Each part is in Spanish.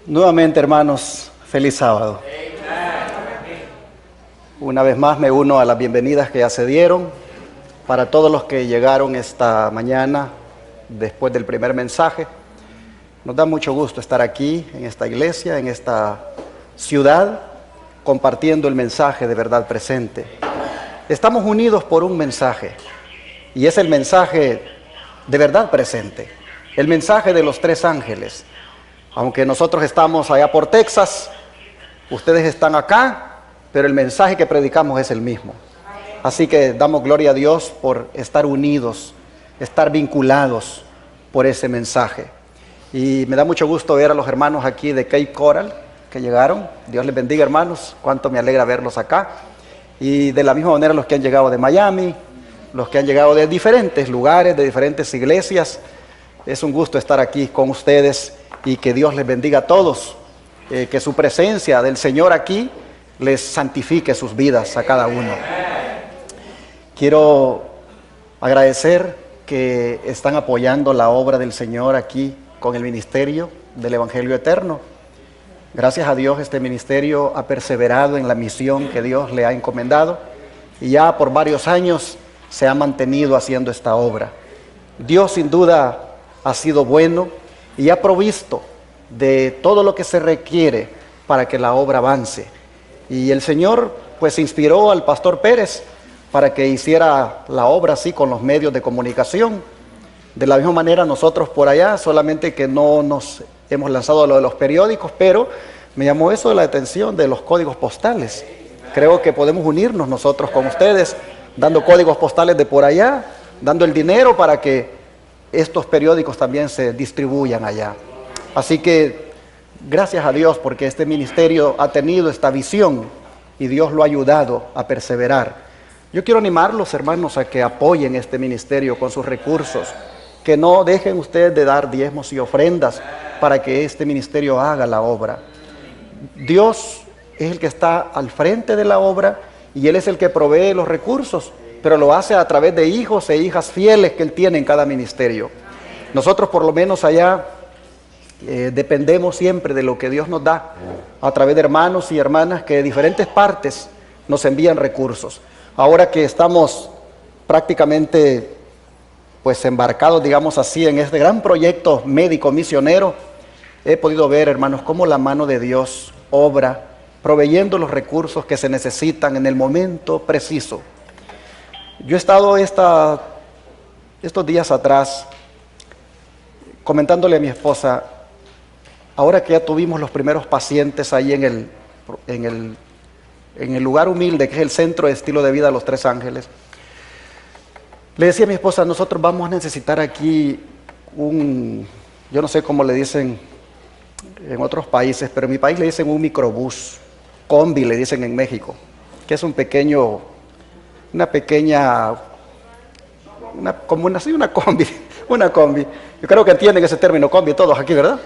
Nuevamente, hermanos, feliz sábado. Una vez más me uno a las bienvenidas que ya se dieron. Para todos los que llegaron esta mañana después del primer mensaje, nos da mucho gusto estar aquí, en esta iglesia, en esta ciudad, compartiendo el mensaje de verdad presente. Estamos unidos por un mensaje, y es el mensaje de verdad presente, el mensaje de los tres ángeles. Aunque nosotros estamos allá por Texas, ustedes están acá, pero el mensaje que predicamos es el mismo. Así que damos gloria a Dios por estar unidos, estar vinculados por ese mensaje. Y me da mucho gusto ver a los hermanos aquí de Cape Coral que llegaron. Dios les bendiga, hermanos, cuánto me alegra verlos acá. Y de la misma manera los que han llegado de Miami, los que han llegado de diferentes lugares, de diferentes iglesias. Es un gusto estar aquí con ustedes. Y que Dios les bendiga a todos, que su presencia del Señor aquí les santifique sus vidas a cada uno. Quiero agradecer que están apoyando la obra del Señor aquí con el ministerio del Evangelio Eterno. Gracias a Dios este ministerio ha perseverado en la misión que Dios le ha encomendado y ya por varios años se ha mantenido haciendo esta obra. Dios sin duda ha sido bueno y ha provisto de todo lo que se requiere para que la obra avance. Y el Señor pues inspiró al pastor Pérez para que hiciera la obra así con los medios de comunicación. De la misma manera nosotros por allá, solamente que no nos hemos lanzado a lo de los periódicos, pero me llamó eso la atención de los códigos postales. Creo que podemos unirnos nosotros con ustedes, dando códigos postales de por allá, dando el dinero para que estos periódicos también se distribuyan allá. Así que gracias a Dios porque este ministerio ha tenido esta visión y Dios lo ha ayudado a perseverar. Yo quiero animarlos, hermanos, a que apoyen este ministerio con sus recursos, que no dejen ustedes de dar diezmos y ofrendas para que este ministerio haga la obra. Dios es el que está al frente de la obra y Él es el que provee los recursos, pero lo hace a través de hijos e hijas fieles que Él tiene en cada ministerio. Nosotros por lo menos allá dependemos siempre de lo que Dios nos da a través de hermanos y hermanas que de diferentes partes nos envían recursos. Ahora que estamos prácticamente pues embarcados, digamos así, en este gran proyecto médico misionero, he podido ver, hermanos, cómo la mano de Dios obra, proveyendo los recursos que se necesitan en el momento preciso. Yo he estado estos días atrás comentándole a mi esposa, ahora que ya tuvimos los primeros pacientes ahí en el lugar humilde que es el Centro de Estilo de Vida Los Tres Ángeles, le decía a mi esposa, nosotros vamos a necesitar aquí yo no sé cómo le dicen en otros países, pero en mi país le dicen un microbús, combi le dicen en México, que es una combi. Yo creo que entienden ese término combi todos aquí, ¿verdad?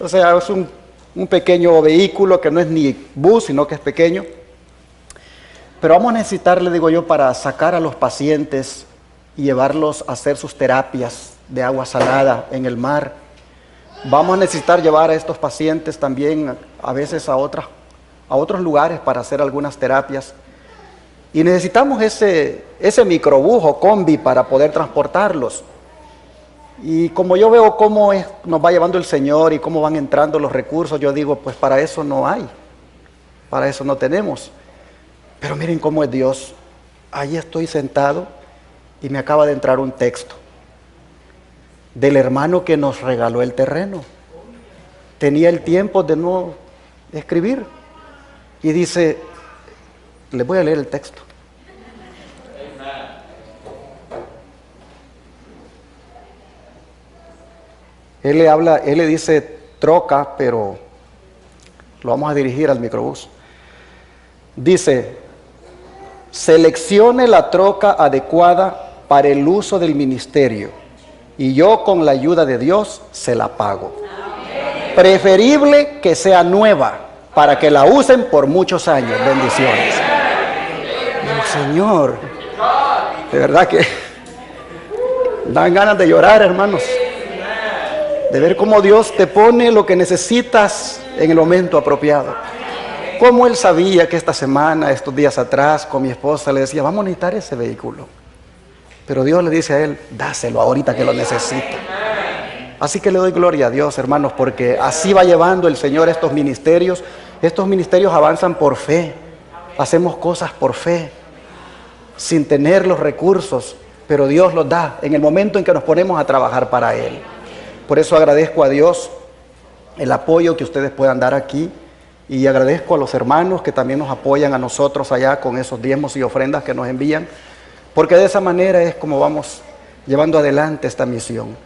O sea, es un pequeño vehículo que no es ni bus, sino que es pequeño. Pero vamos a necesitar, le digo yo, para sacar a los pacientes y llevarlos a hacer sus terapias de agua salada en el mar. Vamos a necesitar llevar a estos pacientes también a veces a otros lugares para hacer algunas terapias. Y necesitamos ese microbús o combi para poder transportarlos. Y como yo veo cómo nos va llevando el Señor y cómo van entrando los recursos, yo digo, pues para eso no hay, para eso no tenemos. Pero miren cómo es Dios. Allí estoy sentado y me acaba de entrar un texto del hermano que nos regaló el terreno. Tenía el tiempo de no escribir y dice, les voy a leer el texto. Él le dice troca, pero lo vamos a dirigir al microbús. Dice, seleccione la troca adecuada para el uso del ministerio y yo con la ayuda de Dios se la pago. Preferible que sea nueva para que la usen por muchos años. Bendiciones. Señor, de verdad que dan ganas de llorar, hermanos. de ver cómo Dios te pone lo que necesitas en el momento apropiado. Como Él sabía que esta semana, estos días atrás, con mi esposa le decía, vamos a necesitar ese vehículo. Pero Dios le dice a Él, dáselo ahorita que lo necesita. Así que le doy gloria a Dios, hermanos, porque así va llevando el Señor estos ministerios. Estos ministerios avanzan por fe. Hacemos cosas por fe, sin tener los recursos, pero Dios los da en el momento en que nos ponemos a trabajar para Él. Por eso agradezco a Dios el apoyo que ustedes puedan dar aquí, y agradezco a los hermanos que también nos apoyan a nosotros allá con esos diezmos y ofrendas que nos envían, porque de esa manera es como vamos llevando adelante esta misión.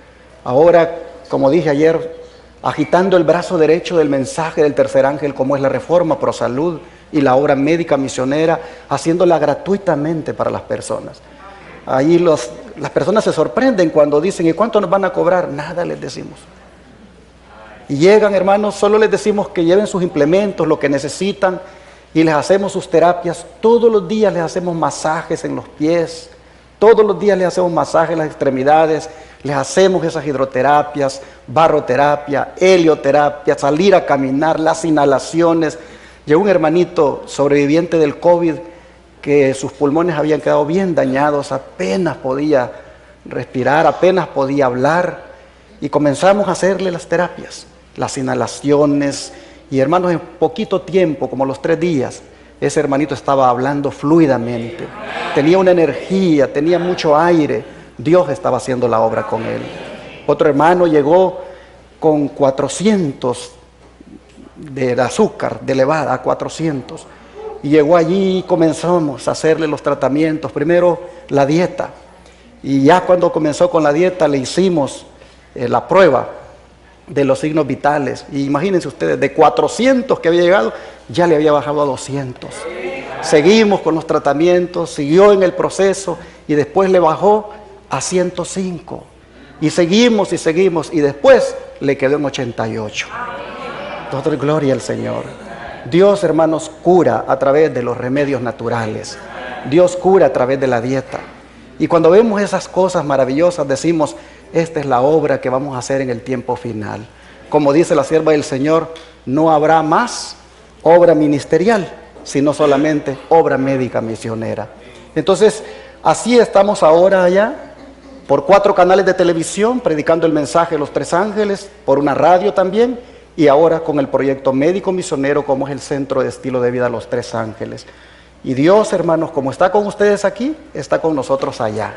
Ahora, como dije ayer, agitando el brazo derecho del mensaje del tercer ángel, como es la Reforma Pro Salud y la obra médica misionera, haciéndola gratuitamente para las personas. Ahí las personas se sorprenden cuando dicen, ¿y cuánto nos van a cobrar? Nada les decimos. Y llegan, hermanos, solo les decimos que lleven sus implementos, lo que necesitan, y les hacemos sus terapias. Todos los días les hacemos masajes en los pies, todos los días les hacemos masajes en las extremidades, les hacemos esas hidroterapias, barroterapia, helioterapia, salir a caminar, las inhalaciones. Llegó un hermanito sobreviviente del COVID que sus pulmones habían quedado bien dañados, apenas podía respirar, apenas podía hablar, y comenzamos a hacerle las terapias, las inhalaciones, y hermanos, en poquito tiempo, como los 3 días, ese hermanito estaba hablando fluidamente, tenía una energía, tenía mucho aire. Dios estaba haciendo la obra con él. Otro hermano llegó con 400 de azúcar, de elevada, a 400. Y llegó allí y comenzamos a hacerle los tratamientos. Primero la dieta. Y ya cuando comenzó con la dieta le hicimos la prueba de los signos vitales. Y imagínense ustedes, de 400 que había llegado, ya le había bajado a 200. Seguimos con los tratamientos, siguió en el proceso y después le bajó a 105. Y seguimos y después le quedó en 88. Toda gloria al Señor. Dios, hermanos, cura a través de los remedios naturales. Dios cura a través de la dieta. Y cuando vemos esas cosas maravillosas decimos, esta es la obra que vamos a hacer en el tiempo final. Como dice la sierva del Señor, no habrá más obra ministerial, sino solamente obra médica misionera. Entonces, así estamos ahora allá, por 4 canales de televisión, predicando el mensaje de los 3 ángeles, por una radio también, y ahora con el proyecto médico misionero, como es el Centro de Estilo de Vida Los 3 Ángeles. Y Dios, hermanos, como está con ustedes aquí, está con nosotros allá.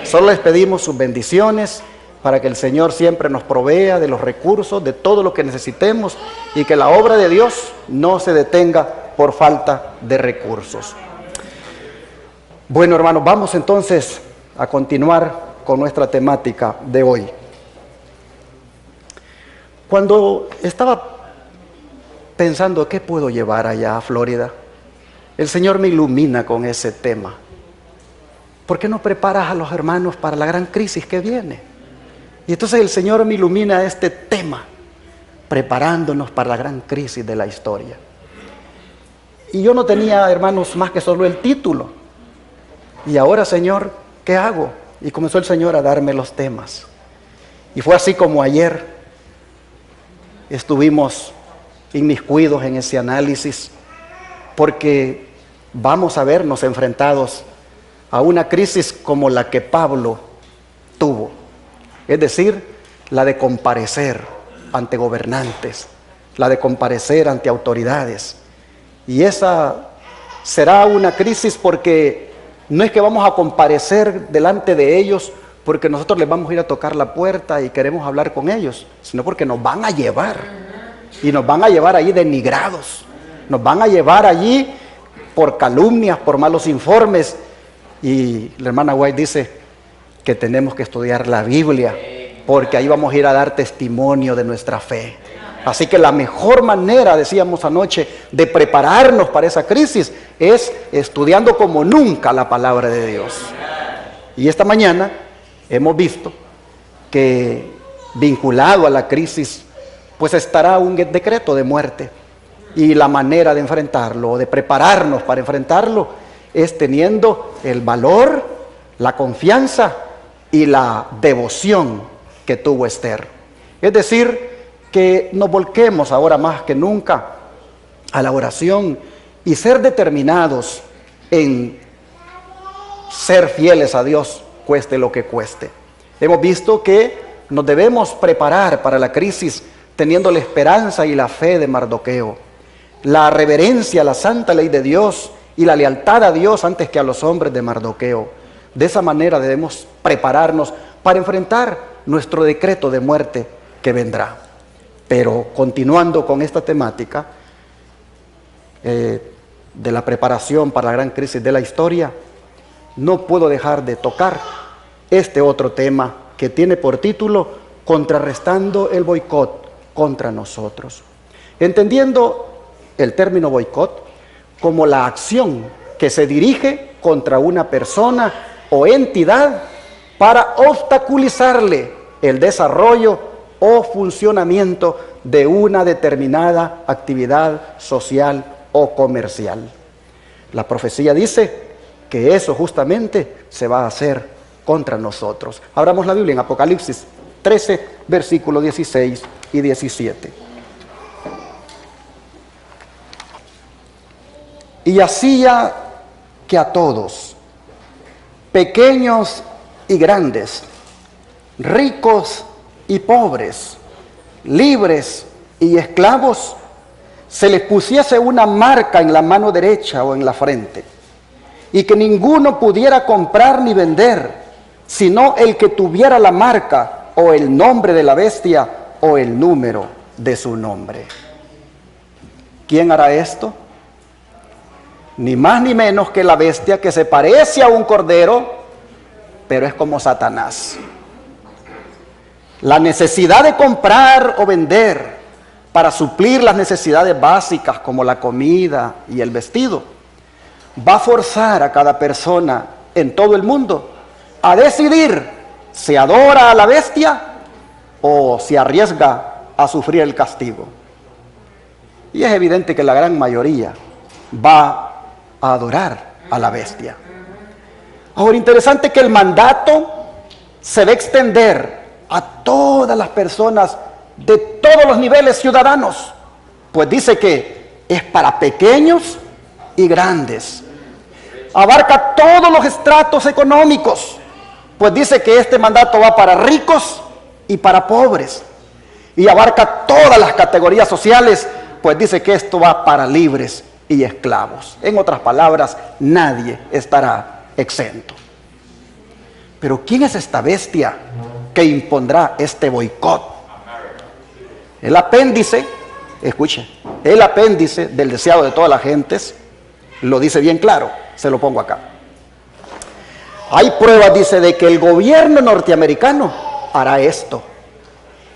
Solo les pedimos sus bendiciones para que el Señor siempre nos provea de los recursos, de todo lo que necesitemos, y que la obra de Dios no se detenga por falta de recursos. Bueno, hermanos, vamos entonces a continuar con nuestra temática de hoy. Cuando estaba pensando qué puedo llevar allá a Florida, el Señor me ilumina con ese tema. ¿Por qué no preparas a los hermanos para la gran crisis que viene? Y entonces el Señor me ilumina este tema, preparándonos para la gran crisis de la historia. Y yo no tenía, hermanos, más que solo el título. Y ahora, Señor, ¿qué hago? Y comenzó el Señor a darme los temas. Y fue así como ayer estuvimos inmiscuidos en ese análisis, porque vamos a vernos enfrentados a una crisis como la que Pablo tuvo, es decir, la de comparecer ante gobernantes, la de comparecer ante autoridades. Y esa será una crisis porque no es que vamos a comparecer delante de ellos porque nosotros les vamos a ir a tocar la puerta y queremos hablar con ellos, sino porque nos van a llevar, y nos van a llevar allí denigrados, nos van a llevar allí por calumnias, por malos informes. Y la hermana White dice que tenemos que estudiar la Biblia, porque ahí vamos a ir a dar testimonio de nuestra fe. Así que la mejor manera, decíamos anoche, de prepararnos para esa crisis es estudiando como nunca la palabra de Dios. Y esta mañana hemos visto que vinculado a la crisis, pues estará un decreto de muerte. Y la manera de enfrentarlo, o de prepararnos para enfrentarlo, es teniendo el valor, la confianza y la devoción que tuvo Esther. Es decir, que nos volquemos ahora más que nunca a la oración y ser determinados en ser fieles a Dios, cueste lo que cueste. Hemos visto que nos debemos preparar para la crisis teniendo la esperanza y la fe de Mardoqueo, la reverencia a la santa ley de Dios y la lealtad a Dios antes que a los hombres de Mardoqueo. De esa manera debemos prepararnos para enfrentar nuestro decreto de muerte que vendrá. Pero continuando con esta temática de la preparación para la gran crisis de la historia, no puedo dejar de tocar este otro tema que tiene por título Contrarrestando el boicot contra nosotros. Entendiendo el término boicot como la acción que se dirige contra una persona o entidad para obstaculizarle el desarrollo o funcionamiento de una determinada actividad social o comercial. La profecía dice que eso justamente se va a hacer contra nosotros. Abramos la Biblia en Apocalipsis 13, versículos 16 y 17. Y hacía que a todos, pequeños y grandes, ricos y pobres, libres y esclavos, se les pusiese una marca en la mano derecha o en la frente, y que ninguno pudiera comprar ni vender, sino el que tuviera la marca o el nombre de la bestia o el número de su nombre. ¿Quién hará esto? Ni más ni menos que la bestia, que se parece a un cordero, pero es como Satanás. La necesidad de comprar o vender para suplir las necesidades básicas como la comida y el vestido va a forzar a cada persona en todo el mundo a decidir si adora a la bestia o si arriesga a sufrir el castigo. Y es evidente que la gran mayoría va a adorar a la bestia. Ahora, interesante que el mandato se va a extender a todas las personas de todos los niveles ciudadanos, pues dice que es para pequeños y grandes. Abarca todos los estratos económicos, pues dice que este mandato va para ricos y para pobres. Y abarca todas las categorías sociales, pues dice que esto va para libres y esclavos. En otras palabras, nadie estará exento. Pero ¿quién es esta bestia que impondrá este boicot? El apéndice, escuche, el apéndice del deseado de todas las gentes lo dice bien claro, se lo pongo acá. Hay pruebas, dice, de que el gobierno norteamericano hará esto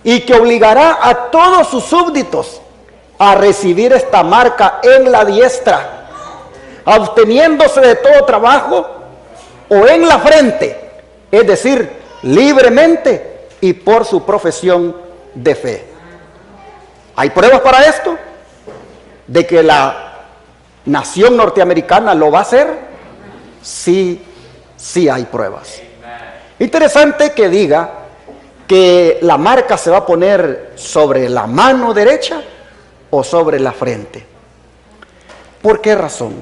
y que obligará a todos sus súbditos a recibir esta marca en la diestra, absteniéndose de todo trabajo, o en la frente, es decir, libremente y por su profesión de fe. ¿Hay pruebas para esto? ¿De que la nación norteamericana lo va a hacer? Sí, sí hay pruebas. Interesante que diga que la marca se va a poner sobre la mano derecha o sobre la frente. ¿Por qué razón?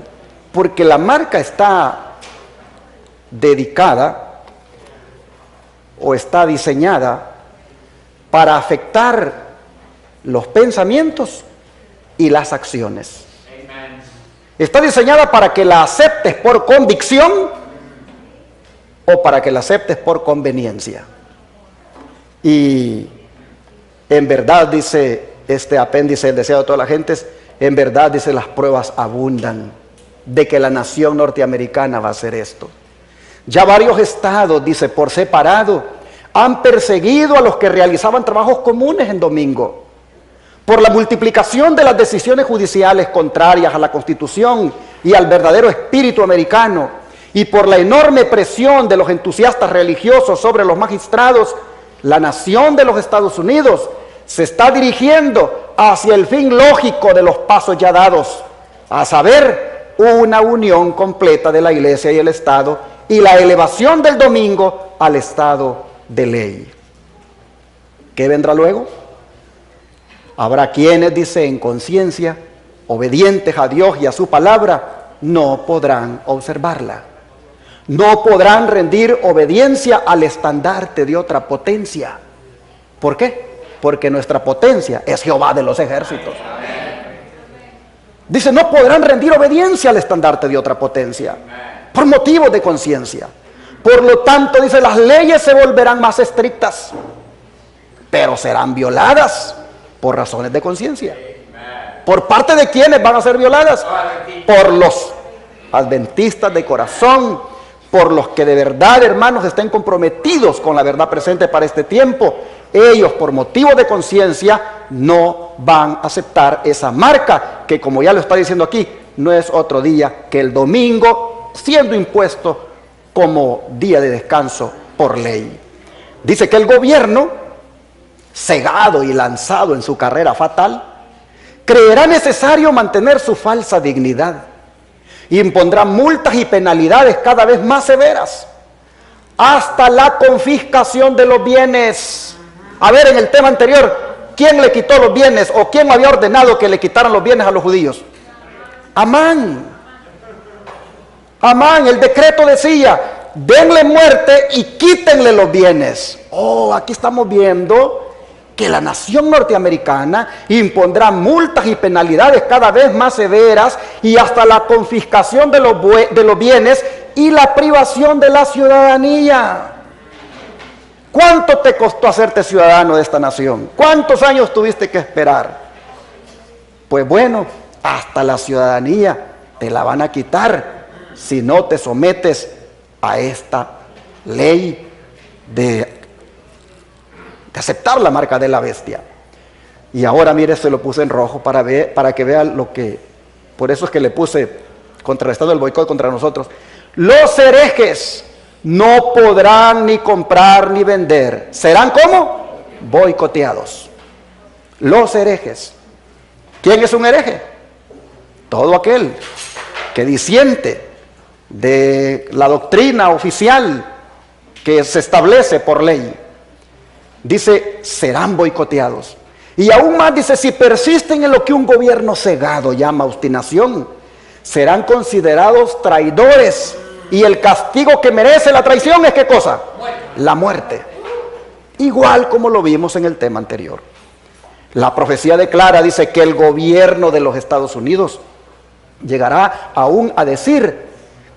Porque la marca está dedicada o está diseñada para afectar los pensamientos y las acciones. Está diseñada para que la aceptes por convicción o para que la aceptes por conveniencia. Y en verdad, dice este apéndice del deseo de todas las gentes, en verdad, dice, las pruebas abundan de que la nación norteamericana va a hacer esto. Ya varios estados, dice, por separado, han perseguido a los que realizaban trabajos comunes en domingo. Por la multiplicación de las decisiones judiciales contrarias a la Constitución y al verdadero espíritu americano, y por la enorme presión de los entusiastas religiosos sobre los magistrados, la nación de los Estados Unidos se está dirigiendo hacia el fin lógico de los pasos ya dados, a saber, una unión completa de la Iglesia y el Estado, y la elevación del domingo al estado de ley. ¿Qué vendrá luego? Habrá quienes, dice, en conciencia, obedientes a Dios y a su palabra, no podrán observarla. No podrán rendir obediencia al estandarte de otra potencia. ¿Por qué? Porque nuestra potencia es Jehová de los ejércitos. Dice, no podrán rendir obediencia al estandarte de otra potencia, por motivos de conciencia. Por lo tanto, dice, las leyes se volverán más estrictas, pero serán violadas por razones de conciencia. ¿Por parte de quiénes van a ser violadas? Por los adventistas de corazón, por los que de verdad, hermanos, estén comprometidos con la verdad presente para este tiempo. Ellos, por motivo de conciencia, no van a aceptar esa marca, que como ya lo está diciendo aquí, no es otro día que el domingo, siendo impuesto como día de descanso por ley. Dice que el gobierno, cegado y lanzado en su carrera fatal, creerá necesario mantener su falsa dignidad. Impondrá multas y penalidades cada vez más severas, hasta la confiscación de los bienes. A ver, en el tema anterior, ¿quién le quitó los bienes o quién había ordenado que le quitaran los bienes a los judíos? Amán. Amán, el decreto decía, denle muerte y quítenle los bienes. Oh, aquí estamos viendo que la nación norteamericana impondrá multas y penalidades cada vez más severas y hasta la confiscación de los bienes y la privación de la ciudadanía. ¿Cuánto te costó hacerte ciudadano de esta nación? ¿Cuántos años tuviste que esperar? Pues bueno, hasta la ciudadanía te la van a quitar si no te sometes a esta ley de aceptar la marca de la bestia. Y ahora mire, se lo puse en rojo para que vean lo que, por eso es que le puse contrarrestando el boicot contra nosotros. Los herejes no podrán ni comprar ni vender. ¿Serán cómo? Boicoteados. Los herejes. ¿Quién es un hereje? Todo aquel que disiente de la doctrina oficial que se establece por ley. Dice, serán boicoteados. Y aún más dice, si persisten en lo que un gobierno cegado llama obstinación, serán considerados traidores. Y el castigo que merece la traición es ¿qué cosa? La muerte. Igual como lo vimos en el tema anterior. La profecía declara, dice, que el gobierno de los Estados Unidos llegará aún a decir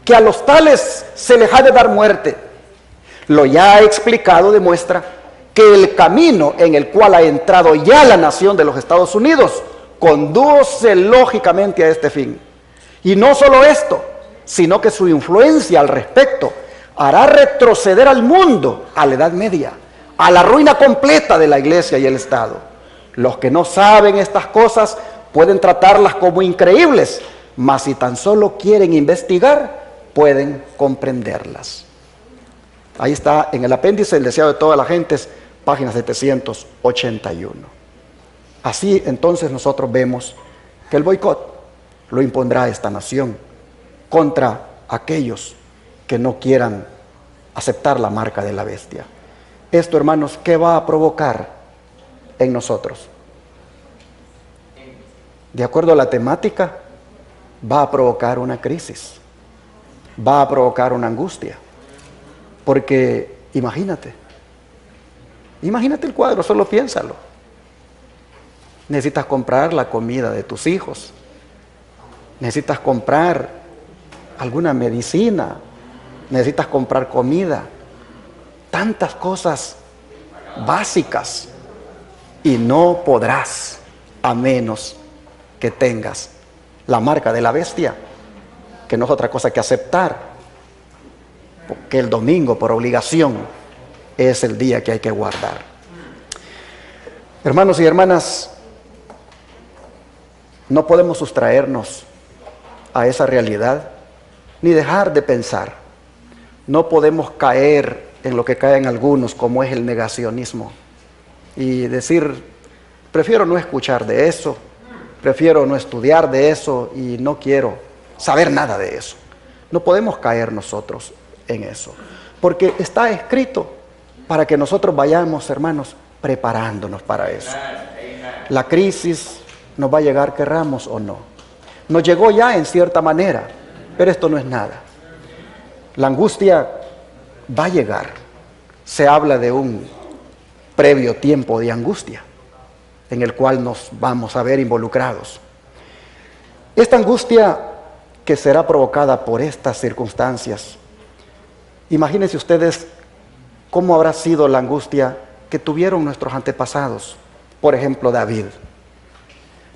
que a los tales se les ha de dar muerte. Lo ya explicado demuestra que el camino en el cual ha entrado ya la nación de los Estados Unidos conduce lógicamente a este fin. Y no solo esto, sino que su influencia al respecto hará retroceder al mundo a la Edad Media, a la ruina completa de la Iglesia y el Estado. Los que no saben estas cosas pueden tratarlas como increíbles, mas si tan solo quieren investigar, pueden comprenderlas. Ahí está en el apéndice El deseo de todas las gentes, página 781. Así entonces nosotros vemos que el boicot lo impondrá esta nación contra aquellos que no quieran aceptar la marca de la bestia. Esto, hermanos, ¿qué va a provocar en nosotros? De acuerdo a la temática, va a provocar una crisis, va a provocar una angustia, porque imagínate el cuadro, solo piénsalo. Necesitas comprar la comida de tus hijos, necesitas comprar alguna medicina, necesitas comprar comida, tantas cosas básicas, y no podrás a menos que tengas la marca de la bestia, que no es otra cosa que aceptar, porque el domingo por obligación es el día que hay que guardar. Hermanos y hermanas, no podemos sustraernos a esa realidad, ni dejar de pensar. No podemos caer en lo que caen algunos, como es el negacionismo, y decir, prefiero no escuchar de eso, prefiero no estudiar de eso, y no quiero saber nada de eso. No podemos caer nosotros en eso, porque está escrito para que nosotros vayamos, hermanos, preparándonos para eso. La crisis nos va a llegar, querramos o no. Nos llegó ya en cierta manera, pero esto no es nada. La angustia va a llegar. Se habla de un previo tiempo de angustia en el cual nos vamos a ver involucrados. Esta angustia que será provocada por estas circunstancias, imagínense ustedes cómo habrá sido la angustia que tuvieron nuestros antepasados. Por ejemplo, David.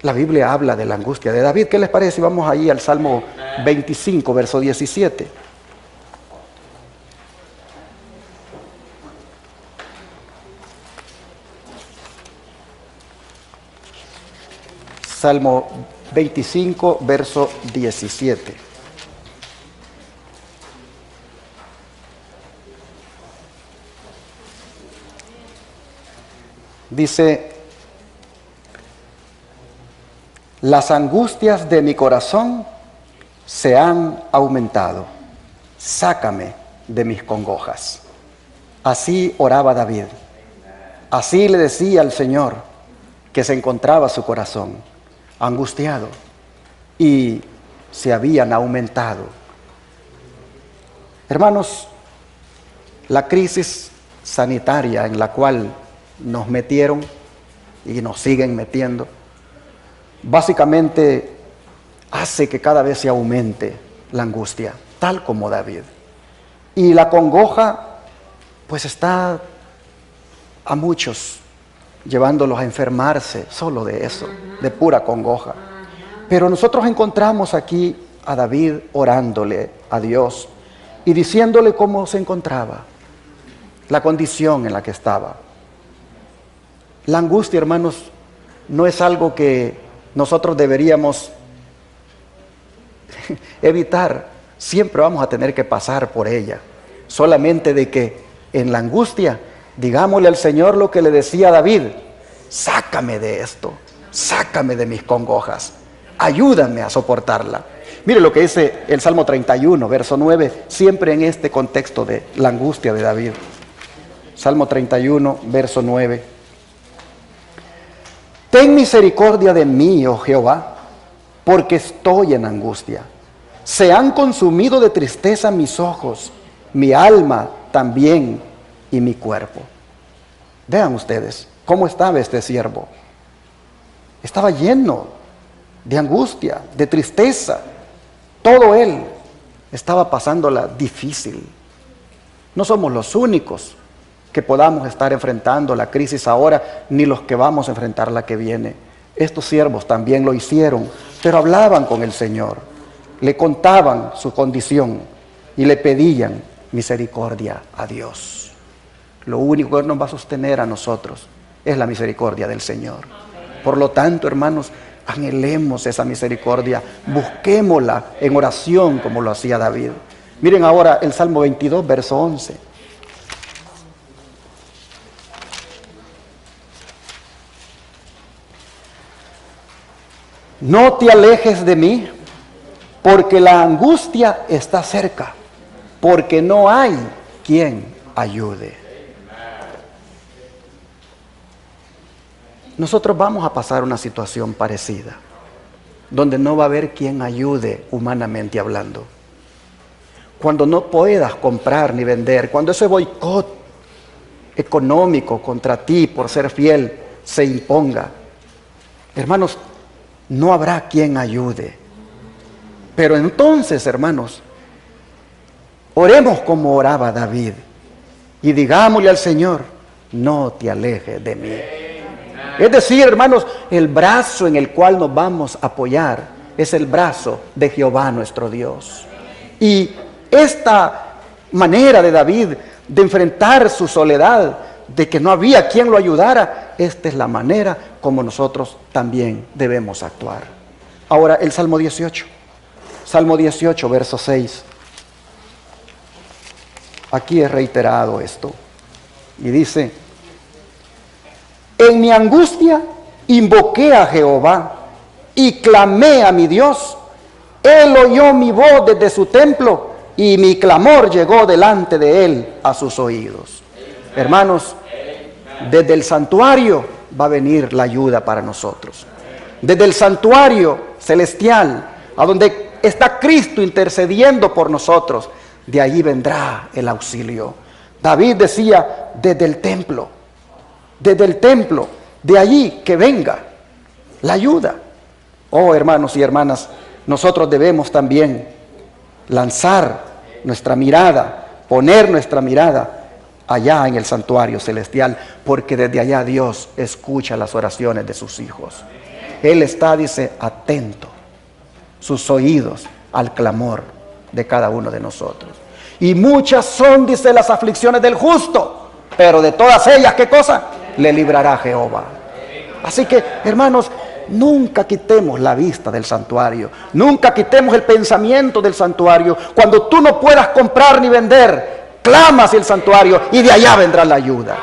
La Biblia habla de la angustia de David. ¿Qué les parece? Vamos ahí al Salmo 25, verso 17. Salmo 25, verso 17. Dice: las angustias de mi corazón se han aumentado. Sácame de mis congojas. Así oraba David. Así le decía al Señor que se encontraba su corazón angustiado y se habían aumentado. Hermanos, la crisis sanitaria en la cual nos metieron y nos siguen metiendo, básicamente hace que cada vez se aumente la angustia, tal como David. Y la congoja, pues está a muchos llevándolos a enfermarse solo de eso, de pura congoja. Pero nosotros encontramos aquí a David orándole a Dios y diciéndole cómo se encontraba, la condición en la que estaba. La angustia, hermanos, no es algo que nosotros deberíamos evitar. Siempre vamos a tener que pasar por ella. Solamente de que en la angustia, digámosle al Señor lo que le decía a David: sácame de esto, sácame de mis congojas, ayúdame a soportarla. Mire lo que dice el Salmo 31, verso 9, siempre en este contexto de la angustia de David. Salmo 31, verso 9. Ten misericordia de mí, oh Jehová, porque estoy en angustia. Se han consumido de tristeza mis ojos, mi alma también y mi cuerpo. Vean ustedes cómo estaba este siervo. Estaba lleno de angustia, de tristeza. Todo él estaba pasándola difícil. No somos los únicos que podamos estar enfrentando la crisis ahora, ni los que vamos a enfrentar la que viene. Estos siervos también lo hicieron, pero hablaban con el Señor, le contaban su condición y le pedían misericordia a Dios. Lo único que nos va a sostener a nosotros es la misericordia del Señor. Por lo tanto, hermanos, anhelemos esa misericordia, busquémosla en oración como lo hacía David. Miren ahora el Salmo 22, verso 11. No te alejes de mí, porque la angustia está cerca, porque no hay quien ayude. Nosotros vamos a pasar una situación parecida, donde no va a haber quien ayude humanamente hablando. Cuando no puedas comprar ni vender, cuando ese boicot económico contra ti por ser fiel se imponga, hermanos, no habrá quien ayude. Pero entonces, hermanos, oremos como oraba David y digámosle al Señor: no te alejes de mí. Es decir, hermanos, el brazo en el cual nos vamos a apoyar es el brazo de Jehová nuestro Dios. Y esta manera de David de enfrentar su soledad, de que no había quien lo ayudara, esta es la manera como nosotros también debemos actuar. Ahora el Salmo 18. Salmo 18, verso 6. Aquí es reiterado esto. Y dice: en mi angustia invoqué a Jehová y clamé a mi Dios. Él oyó mi voz desde su templo y mi clamor llegó delante de él a sus oídos. Hermanos, Desde el santuario va a venir la ayuda para nosotros. Desde el santuario celestial, a donde está Cristo intercediendo por nosotros, de allí vendrá el auxilio. David decía, desde el templo, de allí que venga la ayuda. Oh, hermanos y hermanas, nosotros debemos también lanzar nuestra mirada, poner nuestra mirada allá en el santuario celestial, porque desde allá Dios escucha las oraciones de sus hijos. Él está, dice, atento, sus oídos al clamor de cada uno de nosotros. Y muchas son, dice, las aflicciones del justo, pero de todas ellas, ¿qué cosa? Le librará Jehová. Así que, hermanos, nunca quitemos la vista del santuario, nunca quitemos el pensamiento del santuario. Cuando tú no puedas comprar ni vender, clama hacia el santuario y de allá vendrá la ayuda.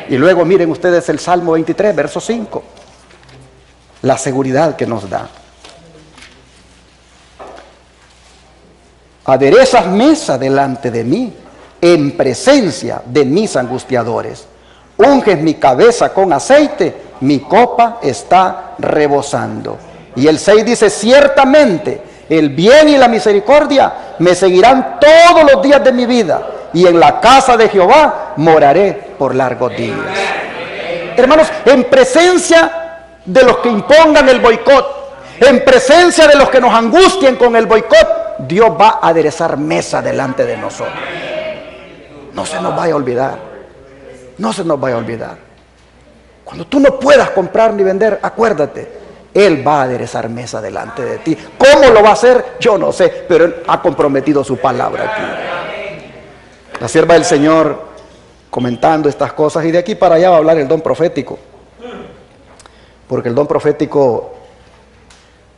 Y luego miren ustedes el Salmo 23, verso 5, la seguridad que nos da. Aderezas mesa delante de mí, en presencia de mis angustiadores. Unges mi cabeza con aceite, mi copa está rebosando. Y el 6 dice, ciertamente el bien y la misericordia me seguirán todos los días de mi vida, y en la casa de Jehová moraré por largos días. Hermanos, en presencia de los que impongan el boicot, en presencia de los que nos angustien con el boicot, Dios va a aderezar mesa delante de nosotros. No se nos vaya a olvidar. No se nos vaya a olvidar. Cuando tú no puedas comprar ni vender, acuérdate, Él va a aderezar mesa delante de ti. ¿Cómo lo va a hacer? Yo no sé, pero Él ha comprometido su palabra aquí. La sierva del Señor comentando estas cosas, y de aquí para allá va a hablar el don profético, porque el don profético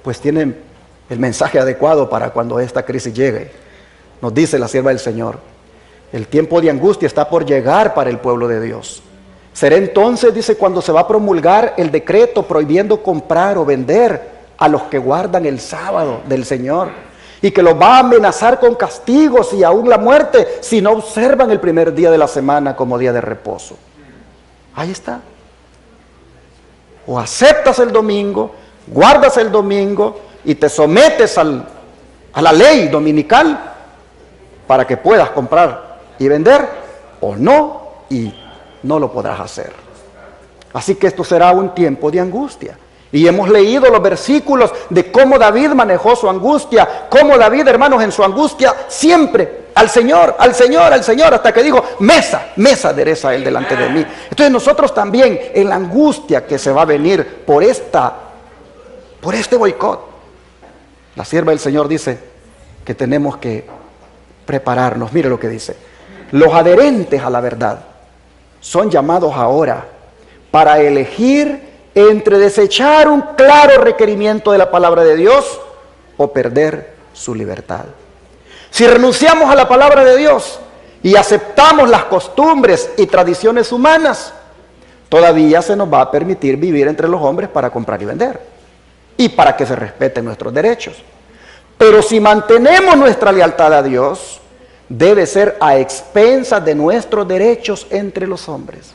pues tiene el mensaje adecuado para cuando esta crisis llegue. Nos dice la sierva del Señor, el tiempo de angustia está por llegar para el pueblo de Dios. Será entonces, dice, cuando se va a promulgar el decreto prohibiendo comprar o vender a los que guardan el sábado del Señor, y que los va a amenazar con castigos y aún la muerte si no observan el primer día de la semana como día de reposo. Ahí está. O aceptas el domingo, guardas el domingo y te sometes a la ley dominical para que puedas comprar y vender, o no, y no lo podrás hacer. Así que esto será un tiempo de angustia. Y hemos leído los versículos de cómo David manejó su angustia, cómo David, hermanos, en su angustia siempre al Señor, al Señor, al Señor, hasta que dijo, mesa adereza Él delante de mí. Entonces nosotros también, en la angustia que se va a venir por este boicot, la sierva del Señor dice que tenemos que prepararnos. Mire lo que dice: los adherentes a la verdad son llamados ahora para elegir entre desechar un claro requerimiento de la palabra de Dios o perder su libertad. Si renunciamos a la palabra de Dios y aceptamos las costumbres y tradiciones humanas, todavía se nos va a permitir vivir entre los hombres para comprar y vender y para que se respeten nuestros derechos. Pero si mantenemos nuestra lealtad a Dios, debe ser a expensas de nuestros derechos entre los hombres.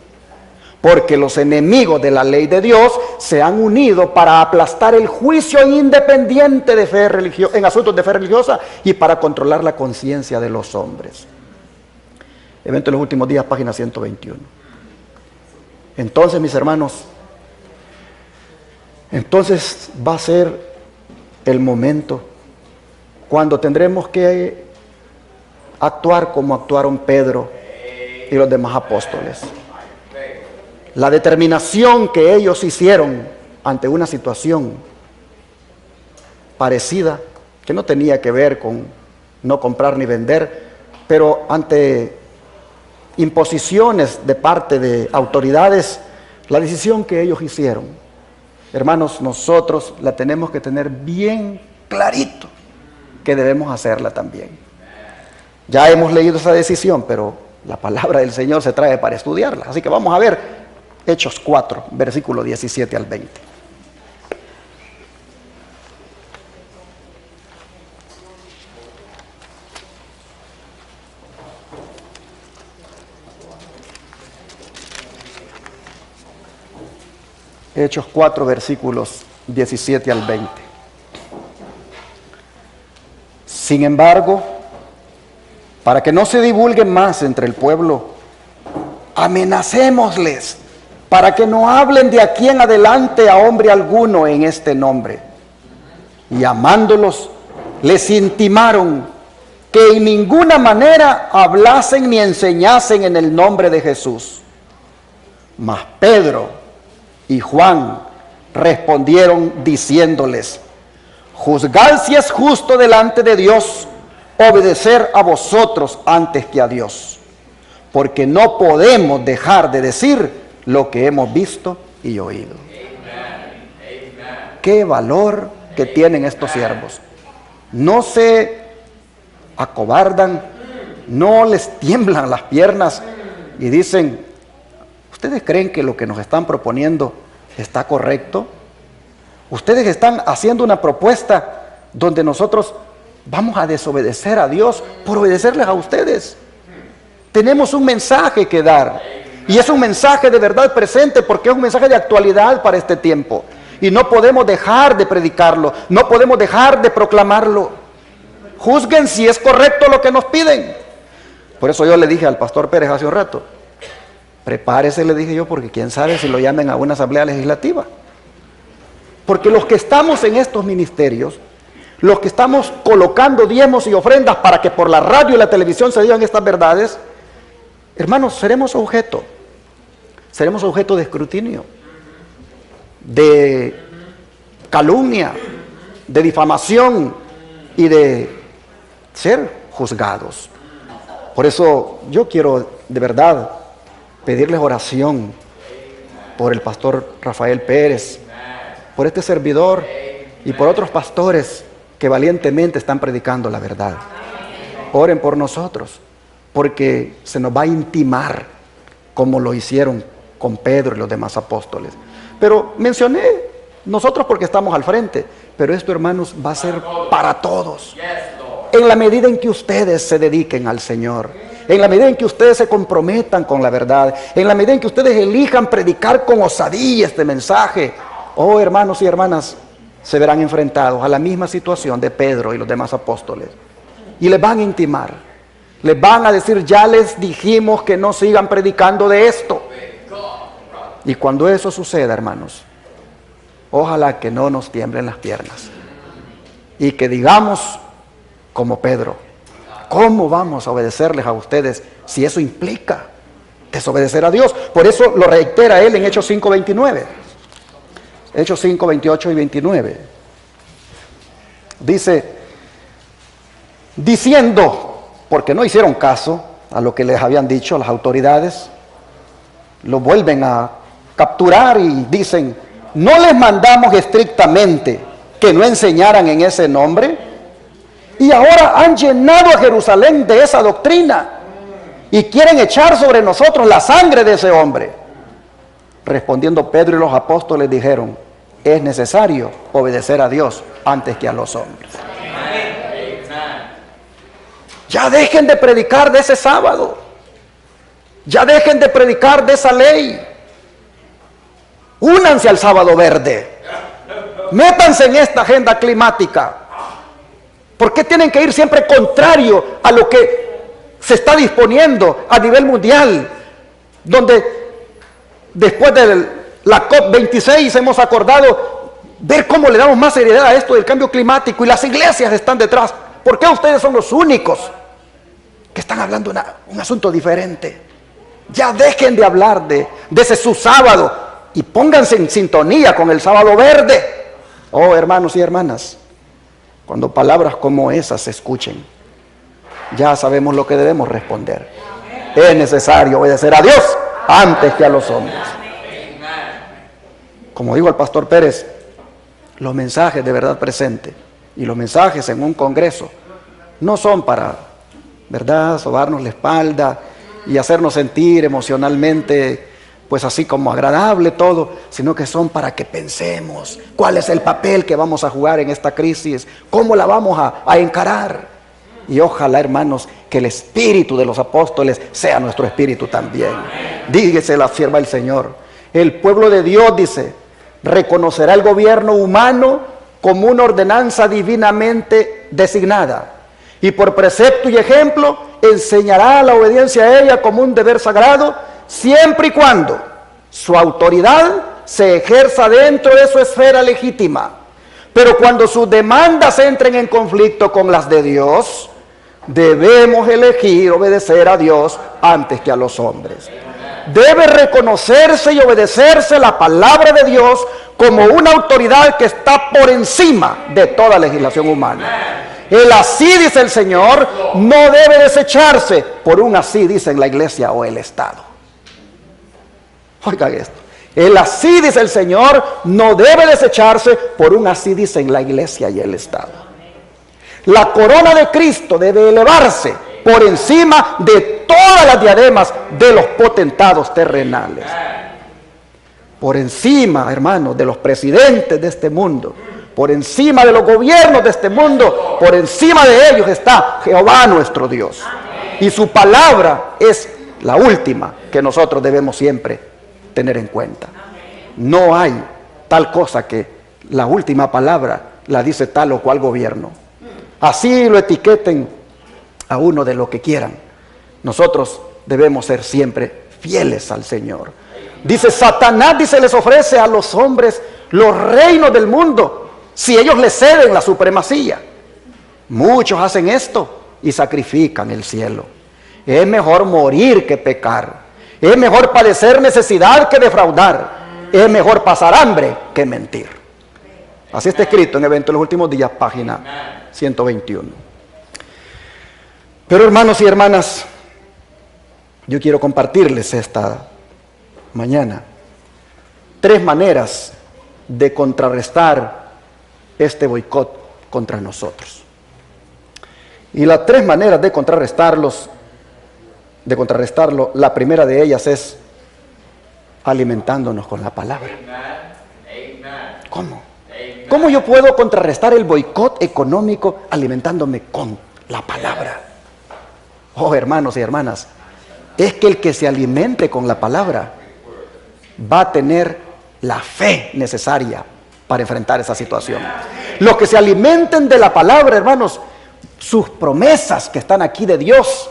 Porque los enemigos de la ley de Dios se han unido para aplastar el juicio independiente de fe en asuntos de fe religiosa y para controlar la conciencia de los hombres. Evento de los últimos días, página 121. Entonces, mis hermanos, entonces va a ser el momento cuando tendremos que actuar como actuaron Pedro y los demás apóstoles. La determinación que ellos hicieron ante una situación parecida, que no tenía que ver con no comprar ni vender, pero ante imposiciones de parte de autoridades, la decisión que ellos hicieron, hermanos, nosotros la tenemos que tener bien clarito, que debemos hacerla también. Ya hemos leído esa decisión, pero la palabra del Señor se trae para estudiarla, así que vamos a ver Hechos 4, versículo 17 al 20. Hechos 4, versículos 17 al 20. Sin embargo, para que no se divulguen más entre el pueblo, amenacémosles para que no hablen de aquí en adelante a hombre alguno en este nombre. Y llamándolos, les intimaron que en ninguna manera hablasen ni enseñasen en el nombre de Jesús. Mas Pedro y Juan respondieron diciéndoles: juzgad si es justo delante de Dios obedecer a vosotros antes que a Dios, porque no podemos dejar de decir lo que hemos visto y oído. Qué valor que tienen estos siervos. No se acobardan, no les tiemblan las piernas y dicen: ¿ustedes creen que lo que nos están proponiendo está correcto? Ustedes están haciendo una propuesta donde nosotros vamos a desobedecer a Dios por obedecerles a ustedes. Tenemos un mensaje que dar, y es un mensaje de verdad presente, porque es un mensaje de actualidad para este tiempo, y no podemos dejar de predicarlo, no podemos dejar de proclamarlo. Juzguen si es correcto lo que nos piden. Por eso yo le dije al pastor Pérez hace un rato: prepárese, le dije yo, porque quién sabe si lo llamen a una asamblea legislativa. Porque los que estamos en estos ministerios, los que estamos colocando diezmos y ofrendas para que por la radio y la televisión se digan estas verdades, hermanos, seremos objeto de escrutinio, de calumnia, de difamación y de ser juzgados. Por eso yo quiero de verdad pedirles oración por el pastor Rafael Pérez, por este servidor y por otros pastores que valientemente están predicando la verdad. Oren por nosotros, porque se nos va a intimar como lo hicieron con Pedro y los demás apóstoles. Pero mencioné nosotros porque estamos al frente, pero esto, hermanos, va a ser para todos. En la medida en que ustedes se dediquen al Señor, en la medida en que ustedes se comprometan con la verdad, en la medida en que ustedes elijan predicar con osadía este mensaje, oh hermanos y hermanas, se verán enfrentados a la misma situación de Pedro y los demás apóstoles. Y les van a intimar, les van a decir: ya les dijimos que no sigan predicando de esto. Y cuando eso suceda, hermanos, ojalá que no nos tiemblen las piernas y que digamos como Pedro: ¿cómo vamos a obedecerles a ustedes si eso implica desobedecer a Dios? Por eso lo reitera él en Hechos 5:29. Hechos 5, 28 y 29. Dice: diciendo, porque no hicieron caso a lo que les habían dicho las autoridades, lo vuelven a capturar y dicen: ¿no les mandamos estrictamente que no enseñaran en ese nombre? Y ahora han llenado a Jerusalén de esa doctrina y quieren echar sobre nosotros la sangre de ese hombre. Respondiendo Pedro y los apóstoles dijeron: es necesario obedecer a Dios antes que a los hombres. Ya dejen de predicar de ese sábado. Ya dejen de predicar de esa ley. Únanse al sábado verde. Métanse en esta agenda climática. ¿Por qué tienen que ir siempre contrario a lo que se está disponiendo a nivel mundial? Donde después de la COP26 hemos acordado ver cómo le damos más seriedad a esto del cambio climático, y las iglesias están detrás. ¿Por qué ustedes son los únicos que están hablando un asunto diferente? Ya dejen de hablar de ese su sábado y pónganse en sintonía con el sábado verde. Oh, hermanos y hermanas, cuando palabras como esas se escuchen, ya sabemos lo que debemos responder. Es necesario obedecer a Dios antes que a los hombres. Como dijo el pastor Pérez, los mensajes de verdad presente y los mensajes en un congreso no son para, ¿verdad?, sobarnos la espalda y hacernos sentir emocionalmente, pues así como agradable todo, sino que son para que pensemos cuál es el papel que vamos a jugar en esta crisis, cómo la vamos a encarar. Y ojalá, hermanos, que el espíritu de los apóstoles sea nuestro espíritu también. Dígase la sierva del Señor. El pueblo de Dios, dice, reconocerá el gobierno humano como una ordenanza divinamente designada, y por precepto y ejemplo enseñará la obediencia a ella como un deber sagrado, siempre y cuando su autoridad se ejerza dentro de su esfera legítima. Pero cuando sus demandas entren en conflicto con las de Dios, debemos elegir obedecer a Dios antes que a los hombres. Debe reconocerse y obedecerse la palabra de Dios como una autoridad que está por encima de toda legislación humana. El así dice el Señor no debe desecharse por un así dice la iglesia o el Estado. Oigan esto. El así dice el Señor no debe desecharse por un así dicen la iglesia y el Estado. La corona de Cristo debe elevarse por encima de todas las diademas de los potentados terrenales. Por encima, hermanos, de los presidentes de este mundo, por encima de los gobiernos de este mundo, por encima de ellos está Jehová nuestro Dios. Y su palabra es la última que nosotros debemos siempre tener en cuenta. No hay tal cosa que la última palabra la dice tal o cual gobierno. Así lo etiqueten a uno de lo que quieran. Nosotros debemos ser siempre fieles al Señor. Dice Satanás, dice, les ofrece a los hombres los reinos del mundo si ellos le ceden la supremacía. Muchos hacen esto y sacrifican el cielo. Es mejor morir que pecar. Es mejor padecer necesidad que defraudar. Es mejor pasar hambre que mentir. Así está escrito en Eventos de los Últimos Días, página 121. Pero hermanos y hermanas, yo quiero compartirles esta mañana 3 maneras de contrarrestar este boicot contra nosotros. Y las 3 maneras de contrarrestarlo, la primera de ellas es alimentándonos con la palabra. ¿Cómo? ¿Cómo yo puedo contrarrestar el boicot económico alimentándome con la palabra? Oh, hermanos y hermanas, es que el que se alimente con la palabra va a tener la fe necesaria para enfrentar esa situación. Los que se alimenten de la palabra, hermanos, sus promesas que están aquí de Dios